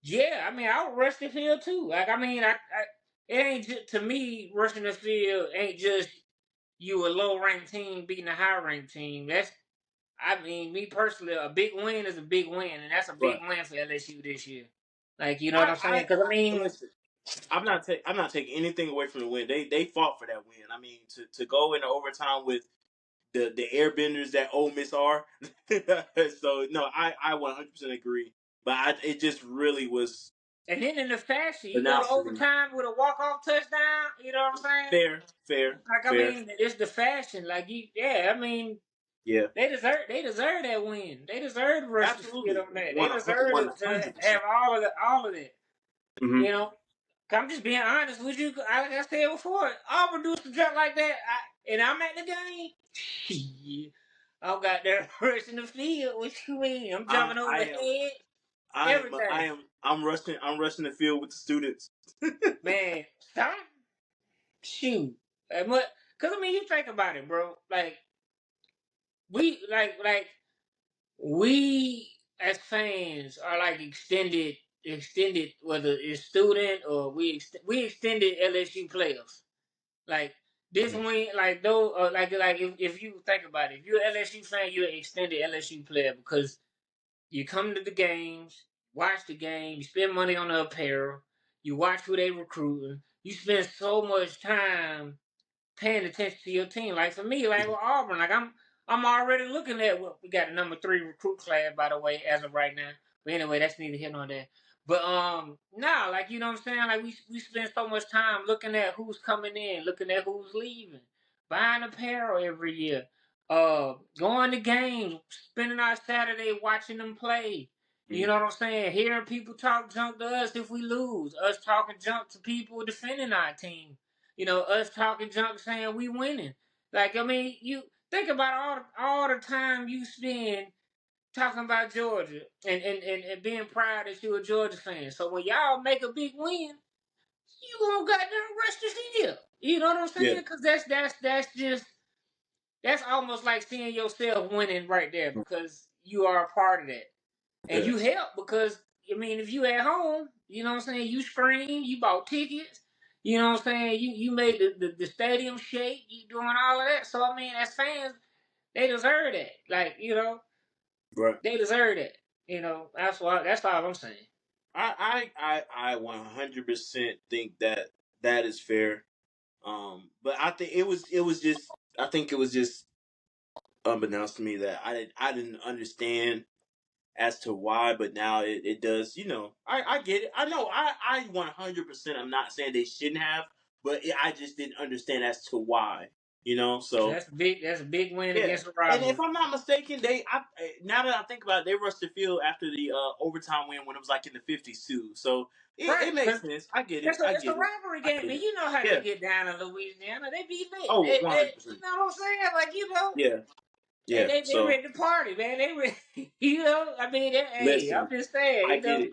yeah, I mean, I would rush the field too. Like, I mean, it ain't just, to me, rushing the field ain't just you a low ranked team beating a high ranked team. I mean, me personally, a big win is a big win, and that's a big Right. win for LSU this year. Like, you know what I'm saying? I Because I mean, listen. I'm not taking anything away from the win. They fought for that win. I mean, to go into overtime with the airbenders that Ole Miss are. So no, I 100% agree. But it just really was and then in the fashion, you go to announcing overtime with a walk off touchdown. You know what I'm saying? Like, I fair. mean, it's the fashion. Like, yeah, I mean. Yeah, They deserve that win. They deserve to rush the field absolutely, on that. They one deserve to 100%. have all of that. Mm-hmm. You know, I'm just being honest with you. Like I said before, Auburn do some junk like that, and I'm at the game. Shit, I'm got there rushing the field. What you mean? I'm I jumping over I am head, I am I everything. am I'm rushing the field with the students. Man, stop. Shoot. Cause I mean, you think about it, bro. Like like we as fans are like extended whether it's student or we extended LSU players. Like this win, like though, like if you think about it, if you're an LSU fan, you're an extended LSU player because you come to the games, watch the game, you spend money on the apparel, you watch who they recruiting, you spend so much time paying attention to your team. Like for me, like with Auburn, like I'm already looking at what we got the number 3 recruit class, by the way, as of right now. But anyway, that's neither here nor there. But nah, like you know what I'm saying? Like we spend so much time looking at who's coming in, looking at who's leaving, buying apparel every year. Going to games, spending our Saturday watching them play. You know what I'm saying? Hearing people talk junk to us if we lose. Us talking junk to people defending our team. Us talking junk saying we winning. Like, I mean, you think about all the time you spend talking about Georgia and being proud that you're a Georgia fan. So when y'all make a big win, you gonna goddamn rush the field. You know what I'm saying? Yeah. Because that's almost like seeing yourself winning right there because you are a part of that. And Yeah. you help because, I mean, if you at home, you know what I'm saying, you scream, you bought tickets, you know what I'm saying, you made the stadium shake, you doing all of that. So, I mean, as fans, they deserve that. Like, Right. they deserve that. That's all I'm saying. I 100% think that is fair. But I think it was just I think it was just unbeknownst to me that I didn't understand as to why, but now it does. I get it. I know. I 100%. I'm not saying they shouldn't have, but I just didn't understand as to why. So That's a big. That's a big win yeah. against the And if rivalry. I'm not mistaken, now that I think about it, they rushed the field after the overtime win when it was like in the 50s too. So it Right, makes because sense. I get it. it's a rivalry I game, get and it. you know how they Yeah. get down in Louisiana. They be lit. Oh, They 100%. you know what I'm saying? Like Yeah. they Yeah. they, they So ready to party, man. They ready. I mean, hey, I'm listen, just saying. I get it.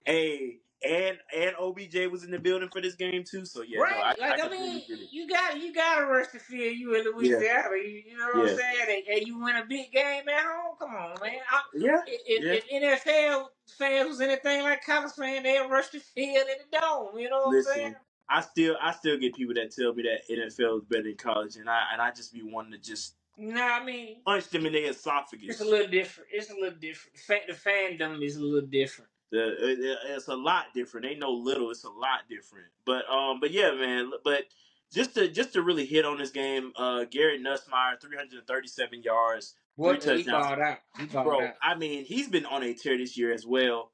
Hey, and OBJ was in the building for this game too. So yeah, no, Right? I Like, I mean, completely get it. you gotta rush the field. You in Yeah. Louisiana, you know what I'm Yeah. saying? And you win a big game at home. Come on, man. Yeah. Yeah. If NFL fans was anything like college fans, they'd rush the field in the dome. You know what I'm saying? Listen, I still get people that tell me that NFL is better than college, and I just be wanting to just Nah, I mean, punch them in their it's a esophagus. little different. It's a little different. The fandom is a little different. It's a lot different. Ain't no little. It's a lot different. But yeah, man. But just to really hit on this game, Garrett Nussmeier, 337 yards, three What he touchdowns. balled out. He balled Bro, out. I mean, he's been on a tear this year as well.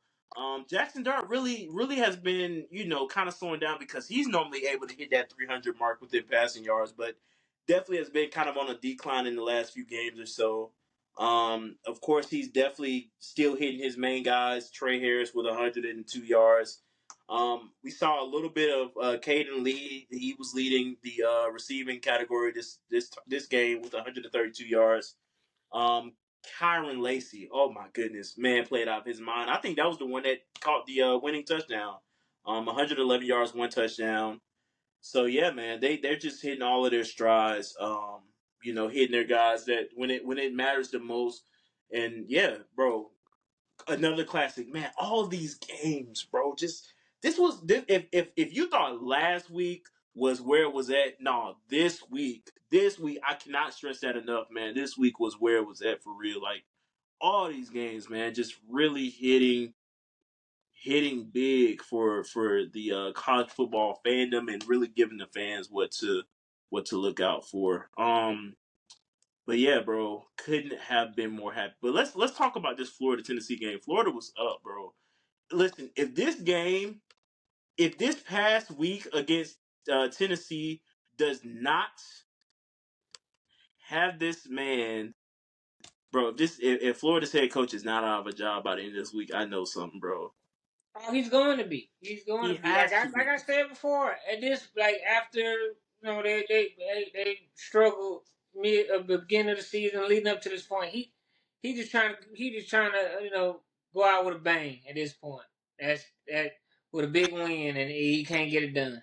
Jackson Dart really has been, kind of slowing down because he's normally able to hit that 300 mark within passing yards, but definitely has been kind of on a decline in the last few games or so. Of course, he's definitely still hitting his main guys. Trey Harris with 102 yards. We saw a little bit of Caden Lee. He was leading the receiving category this game with 132 yards. Um, Kyron Lacey, oh my goodness, man, played out of his mind. I think that was the one that caught the winning touchdown. 111 yards, one touchdown. So yeah, man, they're just hitting all of their strides. Hitting their guys that when it matters the most. And yeah, bro, another classic, man. All these games, bro. Just if you thought last week was where it was at, no, this week, I cannot stress that enough, man. This week was where it was at for real. Like all these games, man, just really hitting big for the college football fandom and really giving the fans what to look out for. But yeah, bro, couldn't have been more happy. But let's talk about this Florida Tennessee game. Florida was up, bro. Listen, if this past week against Tennessee does not have this man, bro, if Florida's head coach is not out of a job by the end of this week, I know something, bro. Oh, he's going to be. He's going He to be. Like has I to like be. I said before. At this, like after they struggled mid of the beginning of the season, leading up to this point. He just trying to go out with a bang at this point. That with a big win, and he can't get it done.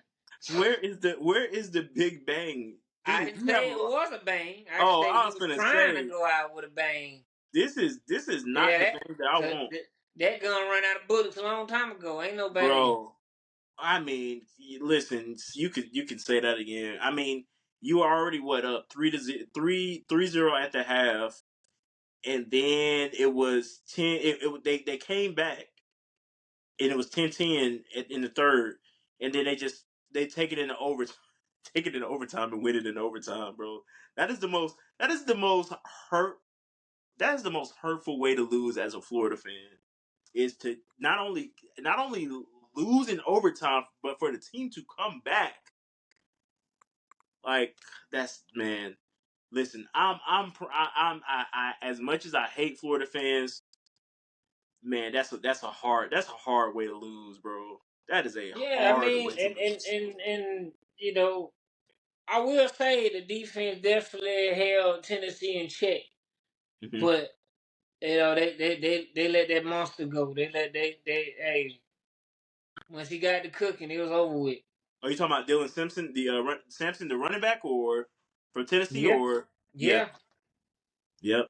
Where is the Big Bang? I Dude, didn't you have say it was a bang. I just oh, say I he was was gonna trying to say go out with a bang. this is not Yeah, the bang that I cause want, that gun ran out of bullets a long time ago. Ain't no bang. bro. I mean, listen, you can say that again. I mean, you are already what up 3-0 at the half, and then it was 10. They came back, and it was 10-10 in the third, and then they take it into overtime, take it into overtime and win it in overtime, bro. That is the most hurt. That is the most hurtful way to lose as a Florida fan. Is to not only lose in overtime, but for the team to come back. Like that's man. Listen, as much as I hate Florida fans, man, that's a hard way to lose, bro. That is a Yeah, I hard mean, way to lose. and you know, I will say the defense definitely held Tennessee in check, Hmm. but you know they let that monster go. They hey, once he got to cooking, it was over with. Are you talking about Dylan Simpson, Sampson, the running back, or from Tennessee, Yeah, or yeah, yeah, yep,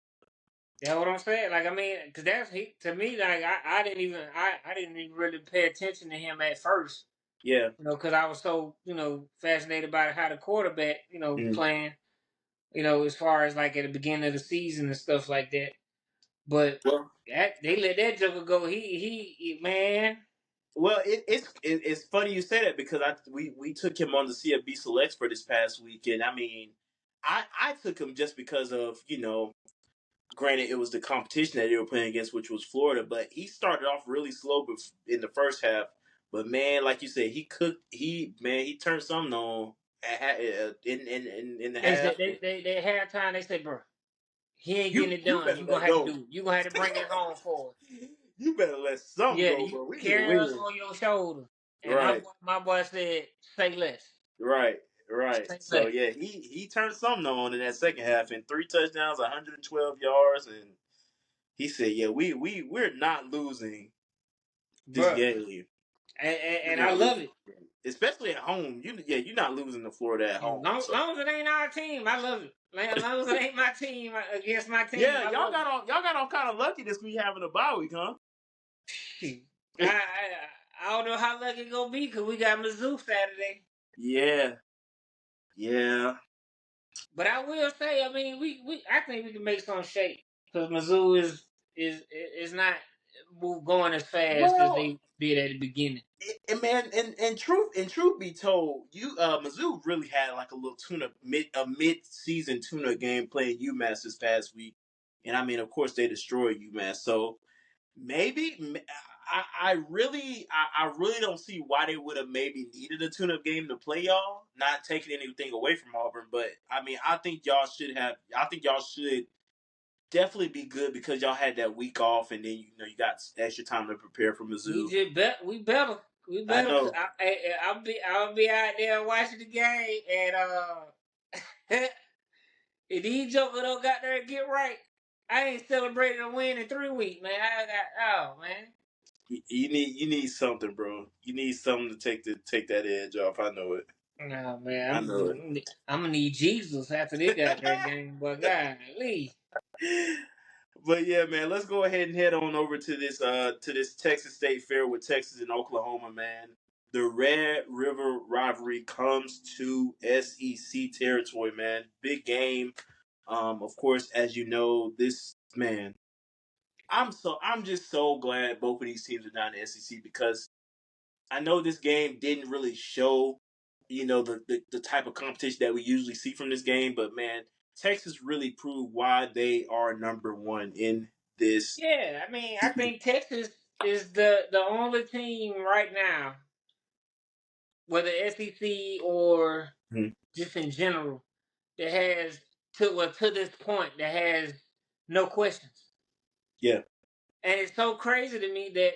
that's what I'm saying. Like I mean, because that's he to me. Like I didn't even really pay attention to him at first. yeah. You know, because I was so fascinated by how the quarterback Mm. playing. You know, as far as like at the beginning of the season and stuff like that. But Well, they let that joker go. Man. it's funny you say that because we took him on the CFB selects for this past weekend. I mean, I took him just because of granted, it was the competition that they were playing against, which was Florida. But he started off really slow in the first half. But man, like you said, he cooked. He turned something on in the They said half. they had time. They said, bro, he ain't getting it You done. better You gonna let have to go. do it. You gonna have to bring it home for us. You better let something Yeah, go, you bro. We need to carry us win. on your shoulder. And Right, my boy said, say less. right, right. Say So less. yeah, he turned something on in that second half and 3 touchdowns, 112 yards, and he said, "Yeah, we're not losing this Bro. game. We're And I not love losing, it. this game. Especially at home. You're not losing to Florida at home. Long, So long as it ain't our team, I love it. Man, as long as it ain't my team against my team, yeah, I love y'all got off kind of lucky this week having a bye week, huh? it. I don't know how lucky it gonna be because we got Mizzou Saturday. Yeah, yeah. But I will say, I mean, we I think we can make some shape because Mizzou is not going as fast as Well, they did at the beginning. and man, and truth be told, Mizzou really had like a little mid season tuna game playing UMass this past week, and I mean, of course, they destroyed UMass. So maybe I really don't see why they would have maybe needed a tune-up game to play y'all. Not taking anything away from Auburn, but I mean, I think y'all should have. I think y'all should definitely be good because y'all had that week off, and then you got extra time to prepare for We Mizzou. just bet we I better. know. I'll be out there watching the game and if these jokers don't got there and get right, I ain't celebrating a win in 3 weeks, man. I got man. You need something, bro. You need something to take that edge off. I know it. No I man, know I'm gonna need Jesus after they got their it. game, but golly. But yeah, man, let's go ahead and head on over to this Texas State Fair with Texas and Oklahoma, man. The Red River rivalry comes to SEC territory, man. Big game. Of course, as you know, this man, I'm just so glad both of these teams are down in the SEC because I know this game didn't really show, the type of competition that we usually see from this game, but man, Texas really proved why they are number one in this Yeah, I mean, I season. think Texas is the only team right now, whether SEC or Mhm. just in general, that has to this point that has no questions. Yeah, And it's so crazy to me that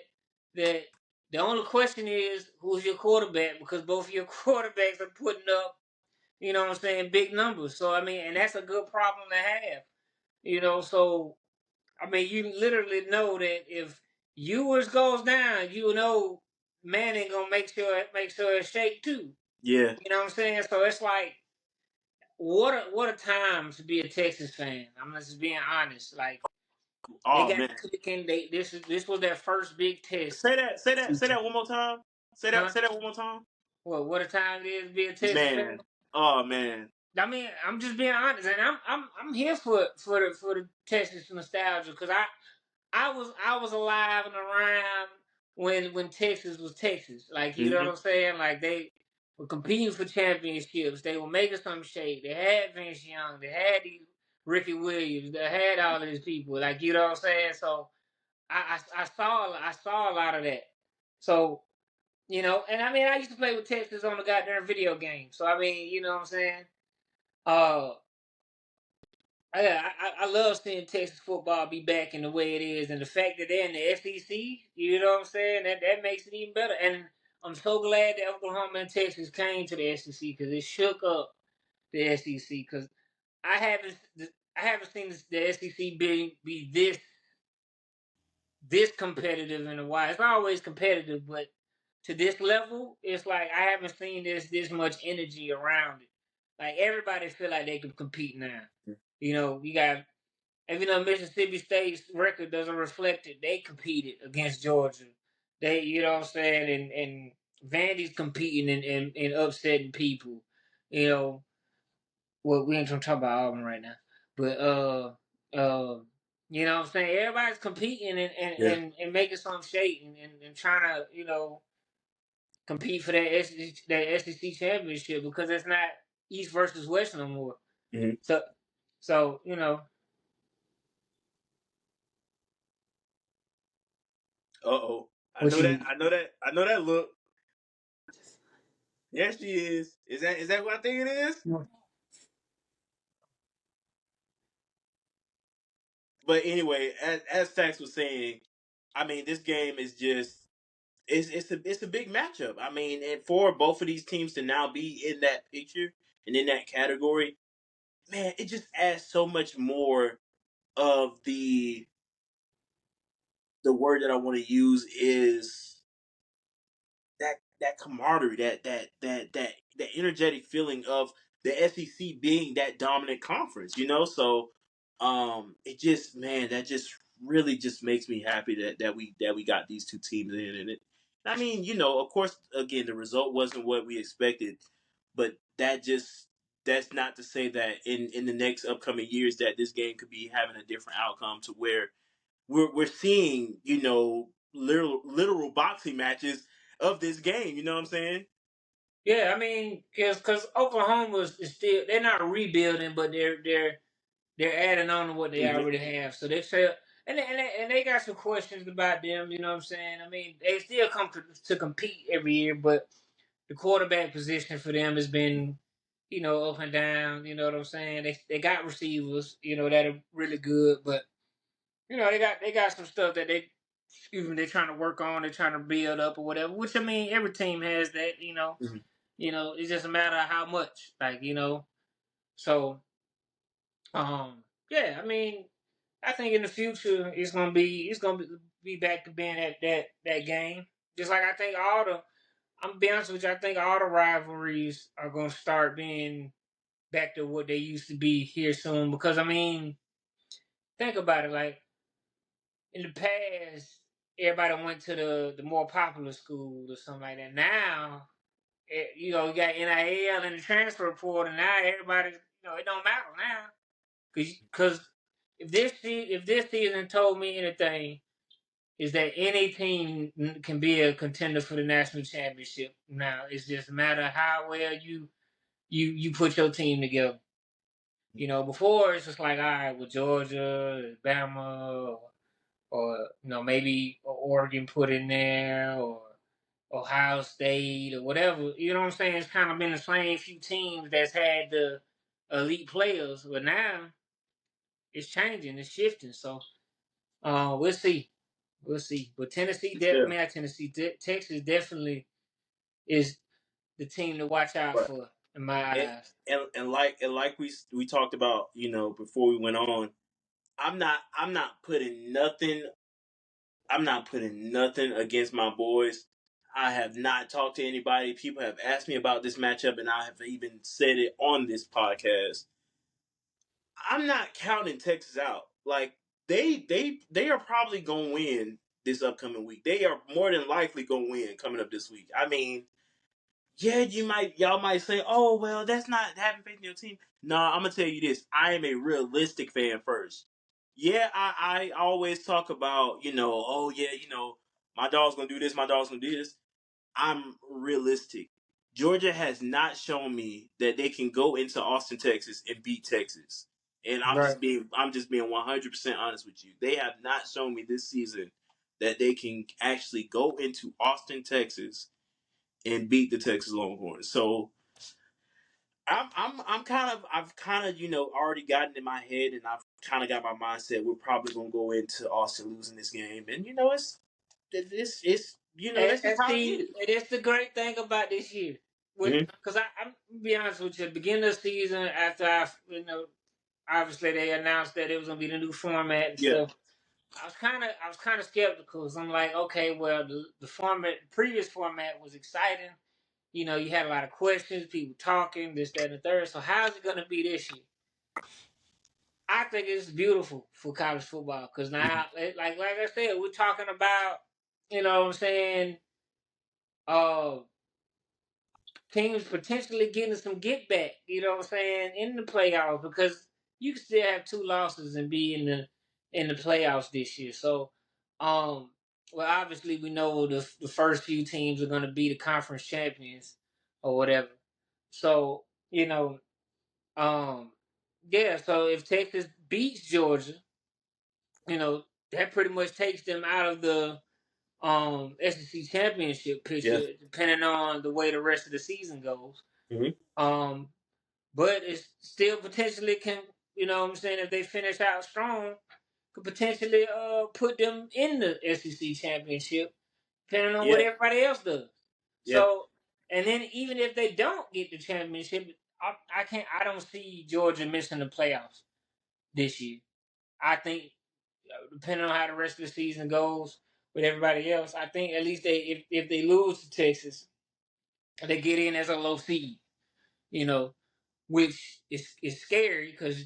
the only question is who's your quarterback because both of your quarterbacks are putting up, you know what I'm saying, big numbers. So I mean, and that's a good problem to have. So I mean, you literally know that if Ewers goes down, you know Manning gonna make sure it's shake too. yeah. You know what I'm saying? So it's like what a time to be a Texas fan. I'm just being honest. Like they Oh got man, cooking. This was their first big test. say that one more time. Huh? Say that one more time. Well, what a time it is to be a Texas fan. Man, oh man, I mean, I'm just being honest, and I'm here for the Texas nostalgia because I was alive and around when Texas was Texas. Like you know what hmm I'm saying? Like they were competing for championships. They were making some shape. They had Vince Young. They had these Ricky Williams. They had all of these people. Like you know what I'm saying? So I saw a lot of that. So and I mean I used to play with Texas on the goddamn video game. So I mean you know what I'm saying? Uh, I love seeing Texas football be back in the way it is, and the fact that they're in the SEC, you know what I'm saying? That makes it even better. And I'm so glad that Oklahoma and Texas came to the SEC because it shook up the SEC. Because I haven't I haven't seen the SEC be this competitive in a while. It's always competitive, but to this level, it's like I haven't seen this much energy around it. Like everybody feel like they can compete now. You know, you got, even though Mississippi State's record doesn't reflect it, they competed against Georgia. They, you know what I'm saying, and Vandy's competing and upsetting people. You know, well, we ain't gonna talk about Auburn right now, but you know what I'm saying? Everybody's competing and making some shake and trying to, you know, compete for that SEC championship because it's not East versus West no more. Mm-hmm. So you know. Uh-oh. I What know that. you? I know that. I know that look. Yes, she is. Is that what I think it is? But anyway, as Stackz was saying, I mean, this game is just it's a big matchup. I mean, and for both of these teams to now be in that picture and in that category, man, it just adds so much more of the word that I want to use is that camaraderie, that energetic feeling of the SEC being that dominant conference, you know. So, it just, man, that just really just makes me happy that we got these two teams in, and it. I mean, you know, of course, again, the result wasn't what we expected, but that's not to say that in the next upcoming years that this game could be having a different outcome to where we're seeing, you know, literal boxing matches of this game. You know what I'm saying? Yeah, I mean, because Oklahoma is still, they're not rebuilding, but they're adding on to what they Mm-hmm. already have. So they say, and they got some questions about them. You know what I'm saying? I mean, they still come to compete every year, but the quarterback position for them has been, you know, up and down. You know what I'm saying? They got receivers, you know, that are really good, but you know they got some stuff that they, excuse me, they're trying to work on. They're trying to build up or whatever. Which I mean, every team has that. You know. Mm-hmm. You know, it's just a matter of how much. Like, you know. So, yeah, I mean, I think in the future it's gonna be back to being that game. Just like I think I'm gonna be honest with you, I think all the rivalries are gonna start being back to what they used to be here soon. Because I mean, think about it, like in the past, everybody went to the more popular school or something like that. Now, you know, you got NIL and the transfer portal, and now everybody, you know, it don't matter now. Because if this season told me anything, is that any team can be a contender for the national championship. Now it's just a matter of how well you put your team together. You know, before it's just like, all right, with Georgia, Alabama, or you know, maybe Oregon put in there, or Ohio State, or whatever. You know what I'm saying? It's kind of been the same few teams that's had the elite players, but now it's changing, it's shifting. So we'll see. We'll see. But Tennessee, Yeah. not Tennessee, Texas definitely is the team to watch out Right. for in my And, eyes. and like we talked about, you know, before we went on, I'm not putting nothing. I'm not putting nothing against my boys. I have not talked to anybody. People have asked me about this matchup, and I have even said it on this podcast. I'm not counting Texas out. Like they are probably gonna win this upcoming week. They are more than likely gonna win coming up this week. I mean, yeah, y'all might say, oh well, that's not having faith in your team. No, I'm gonna tell you this. I am a realistic fan first. Yeah, I always talk about, you know, oh yeah, you know, my dog's gonna do this, my dog's gonna do this. I'm realistic. Georgia has not shown me that they can go into Austin, Texas, and beat Texas. And Right. I'm just being 100% honest with you. They have not shown me this season that they can actually go into Austin, Texas, and beat the Texas Longhorns. So I've kind of already gotten in my head, and I've kind of got my mindset. We're probably gonna go into Austin losing this game, and it's that's just And how it see, is. and it's the great thing about this year. Mm-hmm. Because I'm gonna be honest with you, at the beginning of the season, after obviously they announced that it was gonna be the new format and Yeah, stuff. I was kind of skeptical. So I'm like, okay, well, the format, the previous format was exciting. You had a lot of questions, people talking, this, that, and the third. So how's it gonna be this year? I think it's beautiful for college football because mm-hmm. now, like I said, we're talking about, what I'm saying, uh, teams potentially getting some get back, what I'm saying, in the playoffs because you can still have two losses and be in the playoffs this year. So, well, obviously we know the first few teams are going to be the conference champions or whatever. So, um, yeah. So if Texas beats Georgia, you know that pretty much takes them out of the SEC championship Yeah. picture, depending on the way the rest of the season goes. Mm-hmm. Um, but it still potentially can, what I'm saying, if they finish out strong, could potentially put them in the SEC championship, depending on what Yeah. everybody else does. Yeah. So, and then even if they don't get the championship, I don't see Georgia missing the playoffs this year. I think, depending on how the rest of the season goes with everybody else, I think at least if they lose to Texas, they get in as a low seed. You know, which is scary because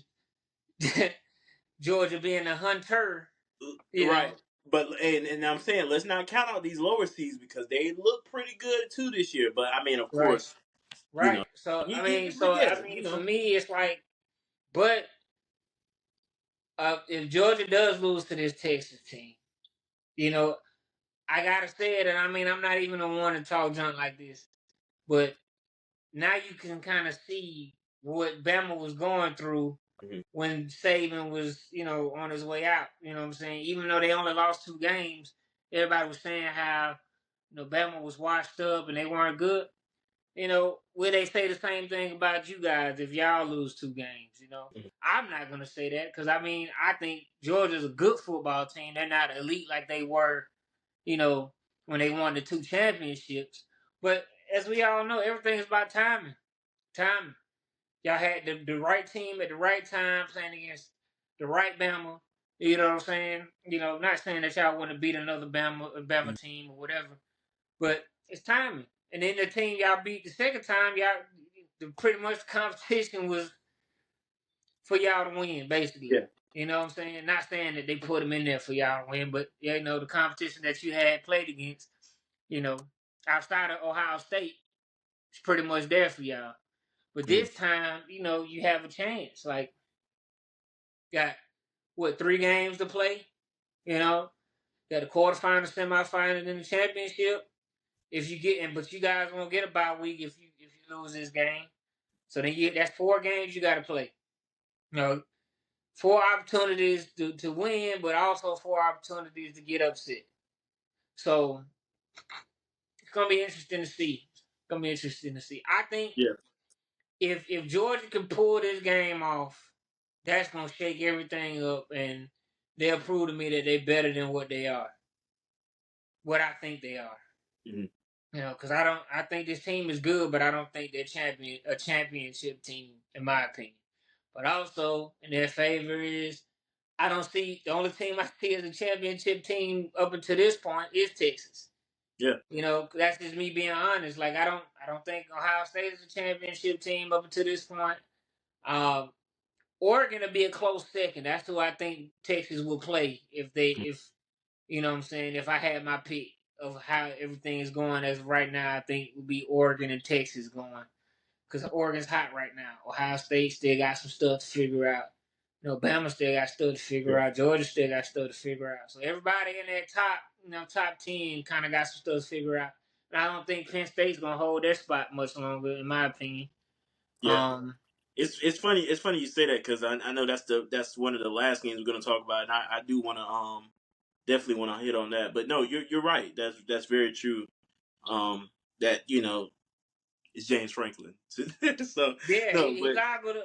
Georgia being a hunter, you Right. know. But and I'm saying let's not count out these lower seeds because they look pretty good too this year. But I mean, of Right, course, you know, right. So but yeah, for me, it's like, but if Georgia does lose to this Texas team, you know, I gotta say it, and I mean, I'm not even the one to talk junk like this, but now you can kind of see what Bama was going through Mhm. when Saban was, on his way out. You know what I'm saying? Even though they only lost 2 games, everybody was saying how, Bama was washed up and they weren't good. Will they say the same thing about you guys if y'all lose 2 games? Mhm. I'm not gonna say that because I think Georgia's a good football team. They're not elite like they were, you know, when they won the 2 championships. But as we all know, everything's about timing. Timing. Y'all had the right team at the right time playing against the right Bama. You know what I'm saying? Not saying that y'all want to beat another Bama team or whatever, but it's timing. And then the team y'all beat the second time, pretty much the competition was for y'all to win, basically. Yeah. You know what I'm saying? Not saying that they put them in there for y'all to win, but the competition that you had played against, you know, outside of Ohio State, is pretty much there for y'all. But Mhm. this time, you have a chance. Like, got what, 3 games to play? Got a quarterfinal, semifinal, and then the championship. If you get in, but you guys won't get a bye week if you lose this game. So then that's 4 games you got to play. 4 opportunities to win, but also 4 opportunities to get upset. So it's gonna be interesting to see. I think Yeah. if Georgia can pull this game off, that's gonna shake everything up, and they'll prove to me that they're better than what they are. What I think they are. Mm-hmm. Because I think this team is good, but I don't think they're a championship team, in my opinion. But also, in their favor is, I don't see, the only team I see as a championship team up until this point is Texas. Yeah. That's just me being honest. Like, I don't think Ohio State is a championship team up until this point. Um, Oregon will be a close second. That's who I think Texas will play if you know what I'm saying, if I had my pick of how everything is going as of right now, I think it would be Oregon and Texas going. Because Oregon's hot right now. Ohio State still got some stuff to figure out. Bama still got stuff to figure Yeah. out. Georgia still got stuff to figure out. So everybody in that top 10 kind of got some stuff to figure out. And I don't think Penn State's gonna hold their spot much longer, in my opinion. Yeah. Um, It's funny. It's funny you say that because I know that's one of the last games we're gonna talk about, and I do want to definitely want to hit on that. But no, you're right. That's very true. That is James Franklin. So Yeah, no, he but liable to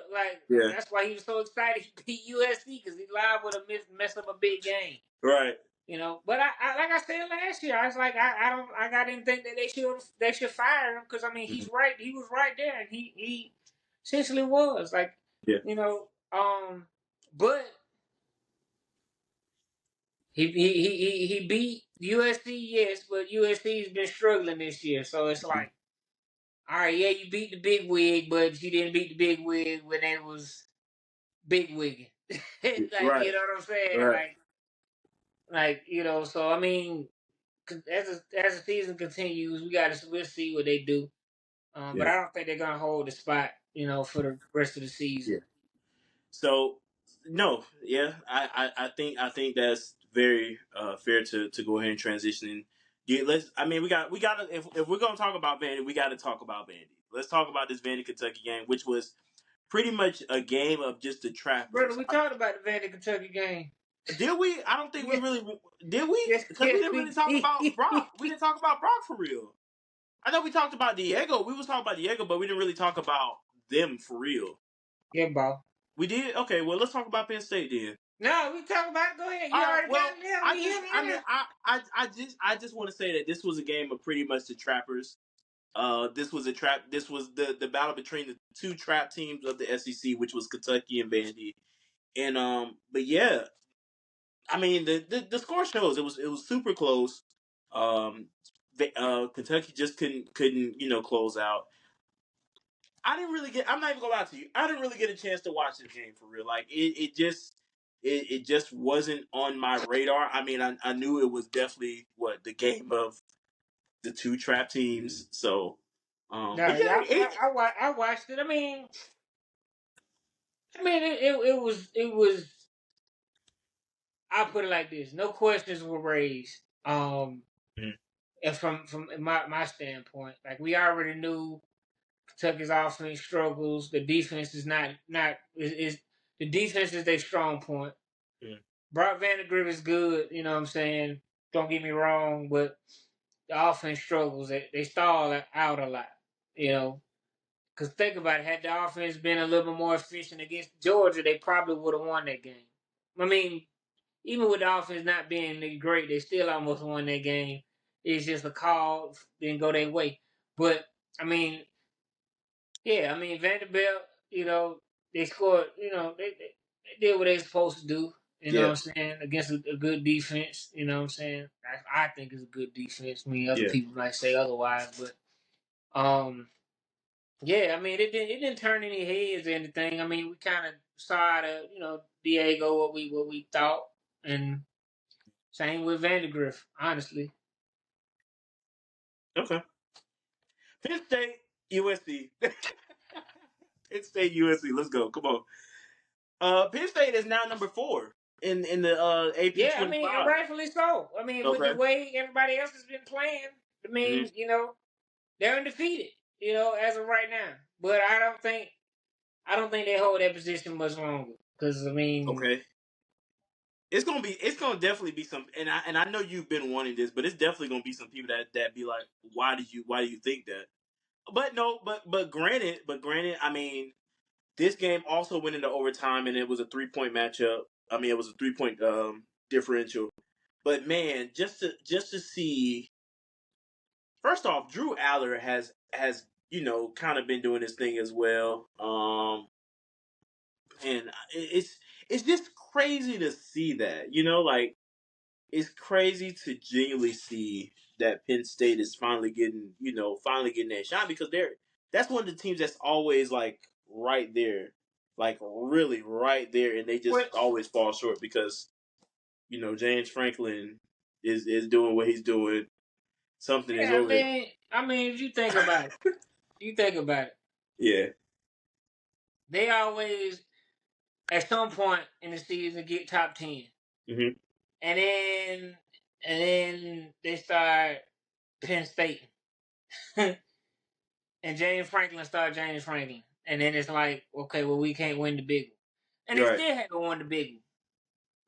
yeah, That's why he was so excited he beat USC because he liable to mess up a big game. right. But I like I said last year, I was like I didn't think that they should fire him because I mean Mhm. he's right, he was right there, and he essentially was like Yeah, but he beat USC, yes, but USC's been struggling this year, so it's Mhm. like, all right, yeah, you beat the big wig, but you didn't beat the big wig when they was big wigging. Like, right, you know what I'm saying? right. So I mean, as the season continues, we'll see what they do. But Yeah, I don't think they're gonna hold the spot, for the rest of the season. yeah. So no, yeah, I think that's very fair to go ahead and transition. And let's. I mean, we got to if we're gonna talk about Vandy, we got to talk about Vandy. Let's talk about this Vandy Kentucky game, which was pretty much a game of just the Brother, trappers. we talked about the Vandy Kentucky game. Did we? I don't think we Yeah, really did. We yes, because we yes, didn't really we talk about Brock. We did. didn't talk about Brock for real. I know we talked about Diego. We was talking about Diego, but we didn't really talk about them for real. Yeah, bro. We did. Okay, well let's talk about Penn State then. No, we talk about it. Go ahead. All You right. already got Well, it there. I We just, here I mean, now. I just want to say that this was a game of pretty much the trappers. This was a trap. This was the battle between the two trap teams of the SEC, which was Kentucky and Vandy. And but yeah, I mean the score shows it was super close. Um, Kentucky just couldn't close out. I didn't really get. I'm not even gonna lie to you. I didn't really get a chance to watch this game for real. Like it just wasn't on my radar. I mean, I knew it was definitely what the game of the two trap teams. So, No, but yeah, yeah, I watched it. It was. I put it like this: no questions were raised. Mhm. And from my standpoint, like we already knew Kentucky's offense struggles. The defense is the defense is their strong point. Mhm. Brock Vandegrift is good. You know what I'm saying? Don't get me wrong, but the offense struggles. They stall out a lot. You know, because think about it. Had the offense been a little bit more efficient against Georgia, they probably would have won that game. I mean, even with the offense not being great, they still almost won that game. It's just a call, didn't go their way. But I mean, yeah, I mean Vanderbilt, they scored. They did what they supposed to do. You know Yeah, what I'm saying, against a good defense. You know what I'm saying. I think it's a good defense. I mean, other yeah, people might say otherwise, but yeah, I mean, it didn't turn any heads or anything. I mean, we kind of saw Diego what we thought, and same with Vandegrift, honestly. okay. Penn State, USC. Penn State, USC. Let's go. Come on. Penn State is now number 4 in the AP Yeah, I mean, and 25. rightfully so. I mean, with the Okay. way everybody else has been playing, I Hmm. mean, they're undefeated, as of right now. But I don't think they hold that position much longer. Because I mean, Okay. It's gonna definitely be some, and I know you've been wanting this, but it's definitely gonna be some people that be like, why do you think that? But no, but granted, I mean, this game also went into overtime, and it was a 3 point matchup. I mean, it was a 3 point differential. But man, just to see, first off, Drew Aller has kind of been doing his thing as well. And it's just crazy to see that, like it's crazy to genuinely see that Penn State is finally getting that shot because that's one of the teams that's always like right there, like really right there, and they just what? always fall short because James Franklin is doing what he's doing. Something is Yeah, I over. mean, if you think about it, Yeah. they always at some point in the season get top 10, Hmm. and then they start Penn State, and James Franklin start James Franklin, and then it's like, okay, well, we can't win the big one, and they Right. still haven't won the big one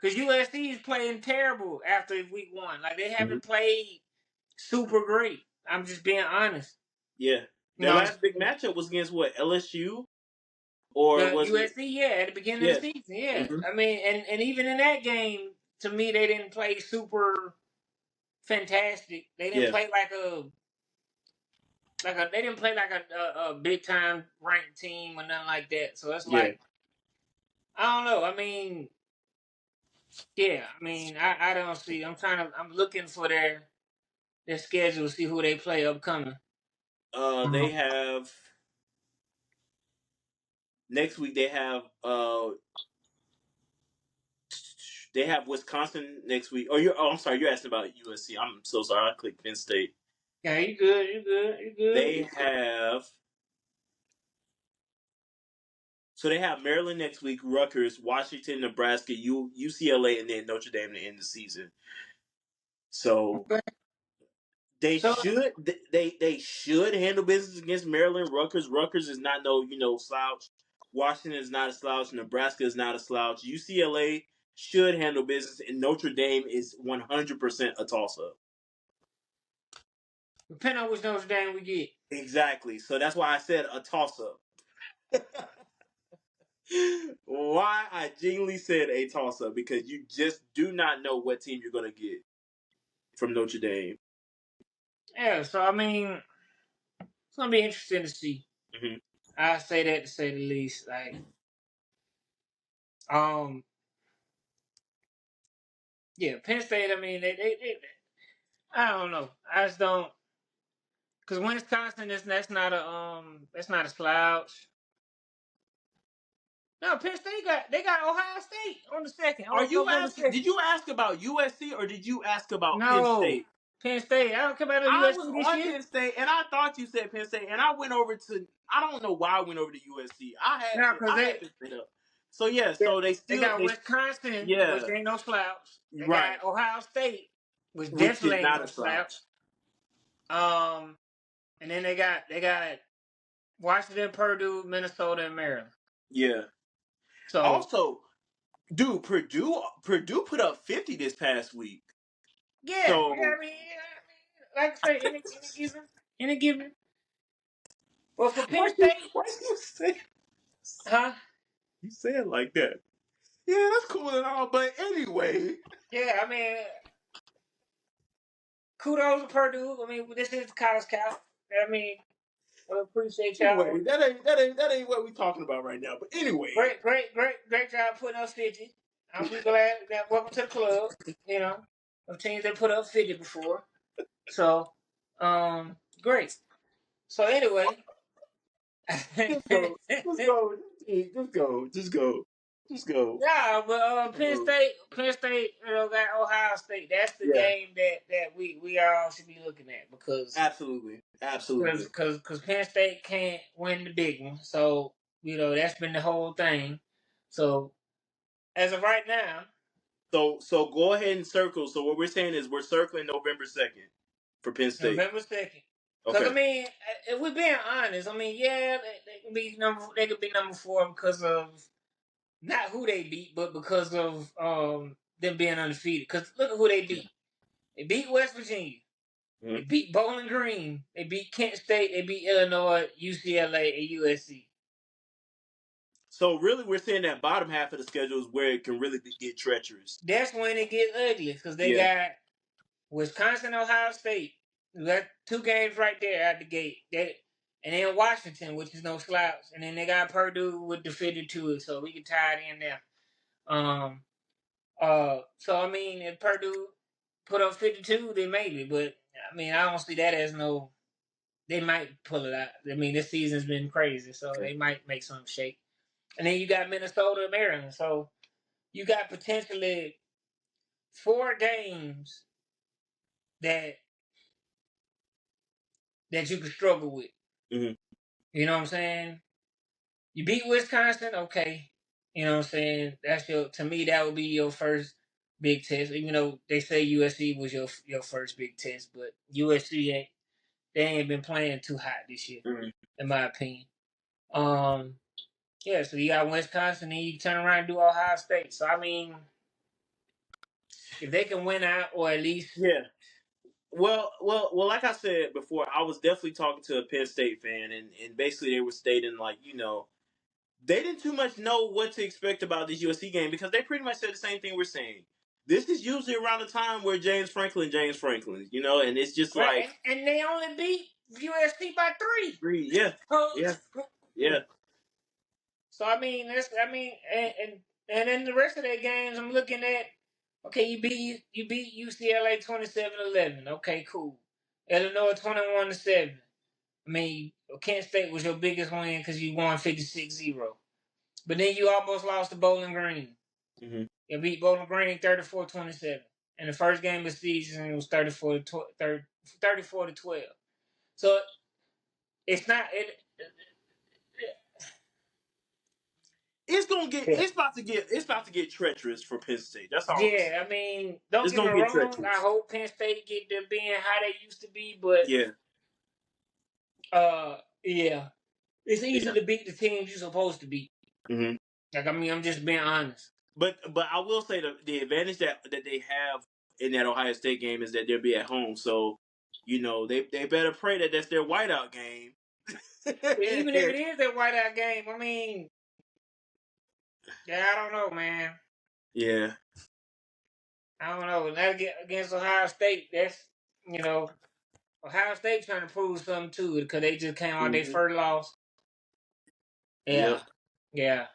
because USC is playing terrible after week 1. Like they Hmm. haven't played super great. I'm just being honest. Yeah. Their No, last big matchup was against what, LSU, or the was it? USC, yeah, at the beginning of Yeah. the season, yeah. Hmm. I mean, and even in that game, to me, they didn't play super fantastic. They didn't Yeah. play they didn't play like a big time ranked team or nothing like that. So it's Yeah. like I don't know. I mean, yeah. I mean, I don't see. I'm looking for their schedule to see who they play upcoming. They have next week. They have Wisconsin next week. I'm sorry. You're asking about USC. I'm so sorry. I clicked Penn State. Yeah, you good? You good? You good? They have they have Maryland next week, Rutgers, Washington, Nebraska, UCLA, and then Notre Dame to end the season. So Okay. they So should they should handle business against Maryland. Rutgers is not no slouch. Washington is not a slouch. Nebraska is not a slouch. UCLA should handle business, and Notre Dame is 100% a toss up. depending on which Notre Dame we get. Exactly. So that's why I said a toss up. Why I genuinely said a toss up, because you just do not know what team you're going to get from Notre Dame. Yeah. So I mean, it's gonna be interesting to see. Hmm. I say that to say the least. Like, um, yeah, Penn State. I mean, they I don't know. I just don't because Wisconsin is that's not a slouch. No, Penn State they got Ohio State on the second Are on you on the asking? second. Did you ask about USC or did you ask about Penn No, State? Penn State. I don't care about no I was USC this on year. Penn State and I thought you said Penn State, and I went over to. I don't know why I went over to USC. No, because I had Penn State up. So yeah, so they got Wisconsin, which yeah, ain't no slouch. They right, got Ohio State, which which definitely is ain't not no a slouch. slouch. Um, and then they got Washington, Purdue, Minnesota, and Maryland. Yeah. So Also, dude, Purdue put up 50 this past week. yeah, So like I say, in a given. Well, for why Penn State, you say huh? you say it like that? Yeah, that's cool and all, but anyway. Yeah, I mean, kudos to Purdue. I mean, this is college cow. I mean, I appreciate y'all. Anyway, that ain't what we talking about right now. But anyway, Great job putting up 50. I'm glad that welcome to the club. You know, of teams that put up 50 before. So, great. So anyway, just go, just go, just go, just go, just go. yeah, but Penn State, got Ohio State. That's the Yeah, game that we all should be looking at because absolutely, absolutely. because Penn State can't win the big one. So that's been the whole thing. So as of right now, So go ahead and circle. So what we're saying is we're circling November 2nd for Penn State. November 2nd. Because I Okay. mean, if we're being honest, I mean, yeah, they could be number 4 because of not who they beat, but because of them being undefeated. Because look at who they beat. They beat West Virginia. Mhm. They beat Bowling Green. They beat Kent State. They beat Illinois, UCLA, and USC. So really, we're saying that bottom half of the schedule is where it can really get treacherous. That's when it gets ugly because they Yeah. got Wisconsin, Ohio State. We got 2 games right there out the gate. And then Washington, which is no slouch. And then they got Purdue with the 52, so we can tie it in there. So I mean, if Purdue put up 52, they maybe, but I mean, I don't see that as no. They might pull it out. I mean, this season's been crazy, so Okay. they might make some shake. And then you got Minnesota and Maryland, so you got potentially 4 games that you could struggle with. Mm-hmm. You know what I'm saying? You beat Wisconsin, okay. You know what I'm saying? To me, that would be your first big test. Even though they say USC was your first big test, but USC they ain't been playing too hot this year, Mm-hmm. in my opinion. Yeah. So you got Wisconsin, and you turn around and do Ohio State. So I mean, if they can win out or at least Yeah. Well. Like I said before, I was definitely talking to a Penn State fan, and basically they were stating like, they didn't too much know what to expect about this USC game because they pretty much said the same thing we're saying. This is usually around the time where James Franklin, and it's just Right, like and they only beat USC by 3. three, yeah, yeah, yeah. So I mean, and then the rest of their games, I'm looking at. Okay, you beat UCLA 27-11. Okay, cool. Illinois 21-7. I mean, Kent State was your biggest win because you won 56-0. But then you almost lost to Bowling Green. Mm-hmm. You beat Bowling Green 34-27. And the first game of the season it was 34-12. So it's not it. It's about to get treacherous for Penn State. That's all I'm gonna say. Yeah, I mean, don't It's get me gonna get wrong. I treacherous. hope Penn State get to being how they used to be, but Yeah, yeah, it's easy yeah. to beat the teams you're supposed to beat. Mm-hmm. Like, I mean, I'm just being honest. But I will say the advantage that they have in that Ohio State game is that they'll be at home. So they better pray that that's their whiteout game. But even if it is that whiteout game, I mean, yeah, I don't know, man. Yeah. I don't know. That against Ohio State, that's Ohio State trying to prove something too because they just came out their first loss. Yeah, Yep. yeah.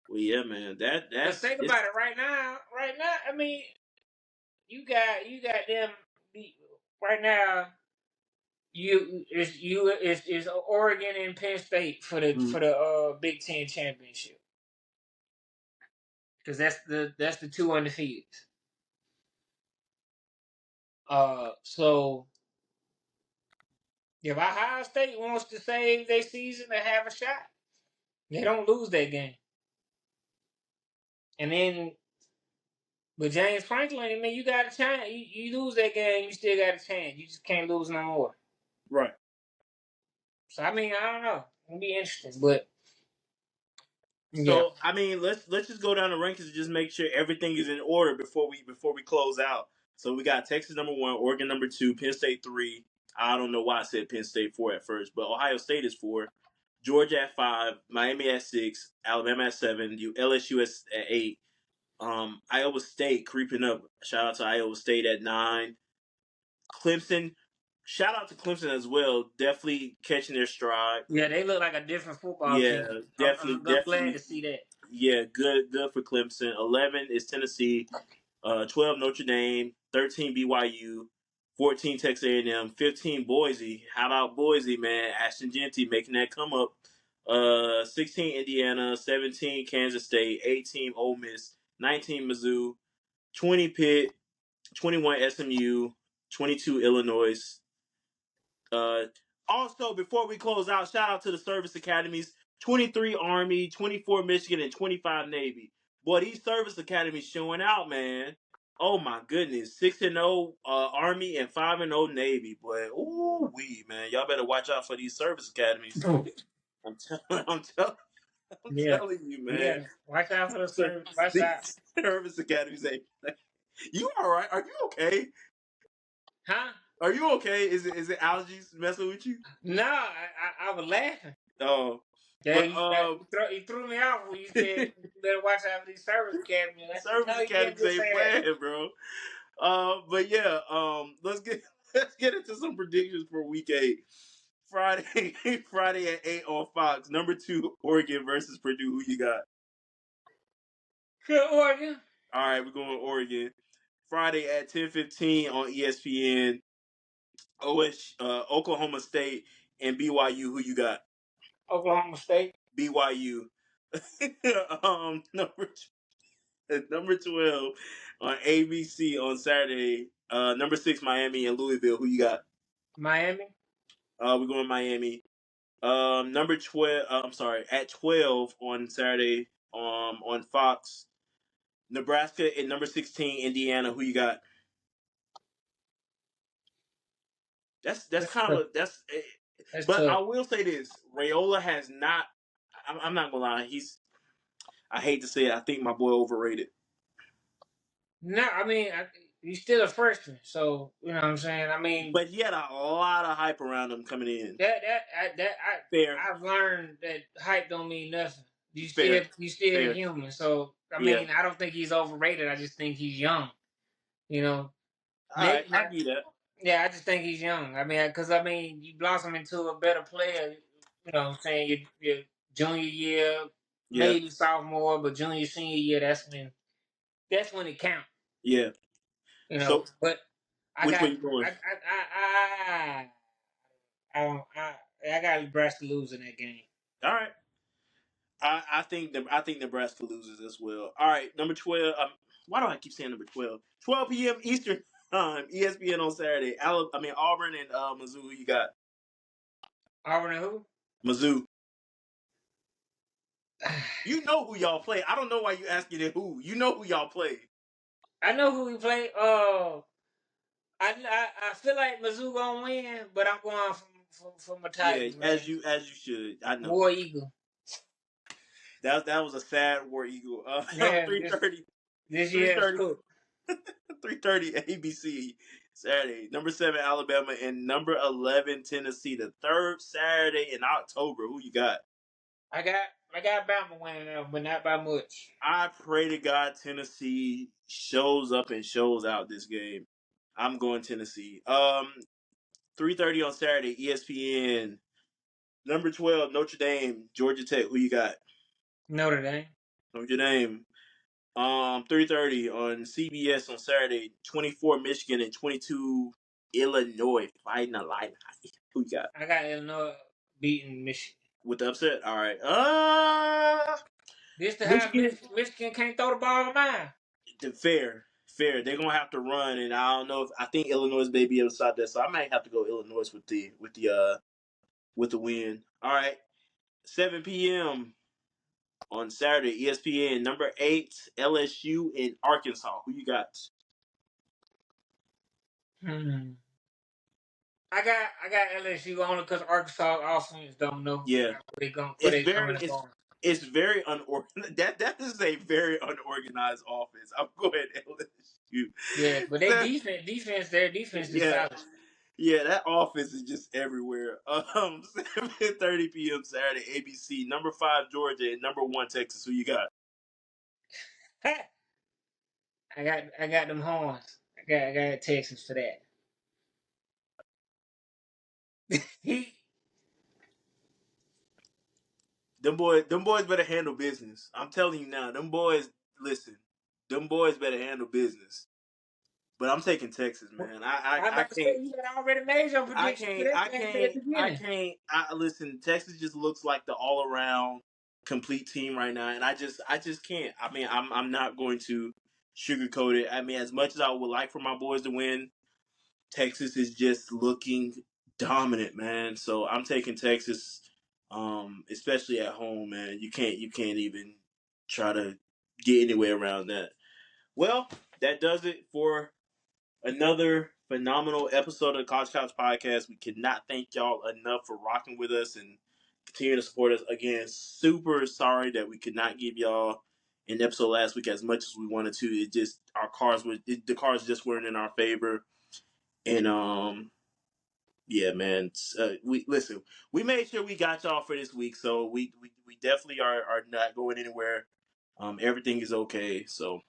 Well, yeah, man. But think about it right now. Right now, I mean, you got them right now. It's Oregon and Penn State for the Big Ten championship because that's the two undefeated. So if Ohio State wants to save their season and have a shot, they don't lose that game. And then with James Franklin, I mean, you got a chance. You lose that game, you still got a chance. You just can't lose no more. Right. So I mean, I don't know. It'll be interesting, but yeah. So I mean, let's just go down the rankings and just make sure everything is in order before we close out. So we got Texas number 1, Oregon number 2, Penn State 3. I don't know why I said Penn State 4 at first, but Ohio State is 4, Georgia at 5, Miami at 6, Alabama at 7, LSU at 8. Iowa State creeping up. Shout out to Iowa State at 9. Clemson. Shout out to Clemson as well. Definitely catching their stride. Yeah, they look like a different football team. Definitely, I'm glad to see that. Yeah, good for Clemson. 11 is Tennessee. 12 Notre Dame. 13 BYU. 14 Texas A&M. 15 Boise. How about Boise, man? Ashton Genty making that come up. 16 Indiana. 17 Kansas State. 18 Ole Miss. 19 Mizzou. 20 Pitt. 21 SMU. 22 Illinois. Also, before we close out, shout out to the service academies: 23 Army, 24 Michigan, and 25 Navy. Boy, these service academies showing out, man. Oh my goodness, 6-0 Army and 5-0 Navy. Boy, ooh wee, man, y'all better watch out for these service academies. I'm telling you, man. Yeah, watch out for the service. Watch out. Service academies. You all right? Are you okay? Huh? Are you okay? Is it allergies messing with you? No, I was laughing. Oh. Yeah, you threw me off when you said you better watch out for these service academies. Service academies ain't playing, bro. But yeah, let's get into some predictions for week 8. Friday at 8 on Fox. Number 2, Oregon versus Purdue. Who you got? Good Oregon. All right, we're going Oregon. Friday at 10:15 on ESPN. Oklahoma State and BYU. Who you got? Oklahoma State. BYU. Number 12 on ABC on Saturday. Number 6, Miami and Louisville. Who you got? Miami. We're going Miami. Number 12. I'm sorry, at 12 on Saturday. On Fox. Nebraska and number 16, Indiana. Who you got? That's kind of that's. But tough. I will say this: Raiola has not. I'm not gonna lie. I hate to say it. I think my boy overrated. No, I mean, he's still a freshman, so you know what I'm saying. I mean, But he had a lot of hype around him coming in. Fair, I've learned that hype don't mean nothing. fair, You still fair. human. So I Yeah. mean, I don't think he's overrated. I just think he's young. You know, All right, I get that. yeah, I just think he's young. I mean, because I mean, you blossom into a better player. You know, what I'm saying your junior year, Yeah. maybe sophomore, but junior senior year, that's when it counts. Yeah. You know, So but I which got way you going? I got Nebraska losing that game. All right. I think Nebraska loses as well. All right, number 12. Why do I keep saying number 12? 12 p.m. Eastern time, ESPN on Saturday. Auburn and Mizzou. Who you got? Auburn and who? Mizzou. You know who y'all play. I don't know why you asking it who. You know who y'all play. I know who we play. I feel like Mizzou gonna win, but I'm going from my Tigers. Yeah, as you should. I know. War Eagle. That was a sad War Eagle. Yeah, 3:30. This year is 3:30. cool. 3:30 ABC Saturday. Number 7 Alabama and number 11 Tennessee. The third Saturday in October. Who you got? I got Bama winning now, but not by much. I pray to God Tennessee shows up and shows out this game. I'm going Tennessee. 3:30 on Saturday, ESPN. Number 12, Notre Dame, Georgia Tech. Who you got? Notre Dame. Notre Dame. 3:30 on CBS on Saturday. 24 Michigan and 22 Illinois fighting a line. Who you got? I got Illinois beating Michigan. With the upset? All right. This the half Michigan can't throw the ball around. Fair. They're gonna have to run, and I don't know if I think Illinois may be able to stop that. So I might have to go Illinois with the win. All right. 7 p.m. on Saturday, ESPN. Number 8, LSU in Arkansas. Who you got? I got LSU only because Arkansas offense don't know. Yeah, it's very unorganized. That is a very unorganized offense. I'm going LSU. Yeah, but their defense is solid. Yeah, that offense is just everywhere. 7:30 p.m. Saturday, ABC. Number 5 Georgia and number 1 Texas. Who you got? I got them horns. I got Texas for that. Them boys better handle business. I'm telling you now, them boys better handle business. But I'm taking Texas, man. I can't. You had already made your prediction. I can't. Listen. Texas just looks like the all around complete team right now, and I just can't. I mean, I'm not going to sugarcoat it. I mean, as much as I would like for my boys to win, Texas is just looking dominant, man. So I'm taking Texas, especially at home, man. You can't even try to get anywhere around that. Well, that does it for another phenomenal episode of the College Couch Podcast. We cannot thank y'all enough for rocking with us and continuing to support us. Again, super sorry that we could not give y'all an episode last week as much as we wanted to. It just the cards just weren't in our favor. And yeah, man. We made sure we got y'all for this week, so we definitely are not going anywhere. Everything is okay, so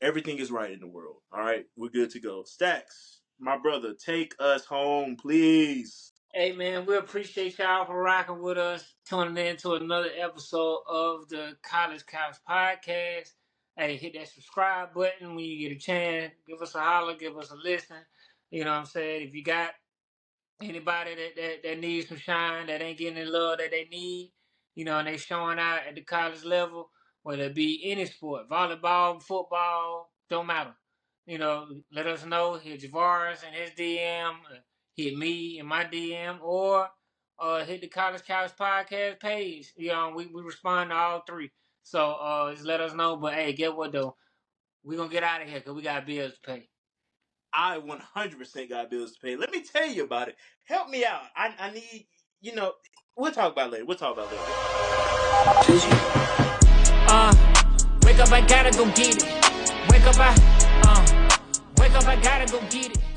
everything is right in the world. All right, we're good to go. Stackz, my brother, take us home, please. Hey, man, we appreciate y'all for rocking with us, tuning in to another episode of the College Couch Podcast. Hey, hit that subscribe button when you get a chance. Give us a holler, give us a listen. You know what I'm saying? If you got anybody that needs some shine, that ain't getting the love that they need, you know, and they showing out at the college level, whether it be any sport, volleyball, football, don't matter. You know, let us know. Hit Javaris and his DM, hit me in my DM, or hit the College Couch Podcast page. You know, we respond to all three. So just let us know. But hey, get what though? We're going to get out of here because we got bills to pay. I 100% got bills to pay. Let me tell you about it. Help me out. I need, we'll talk about it later. Wake up, I gotta go get it. Wake up, Wake up, I gotta go get it.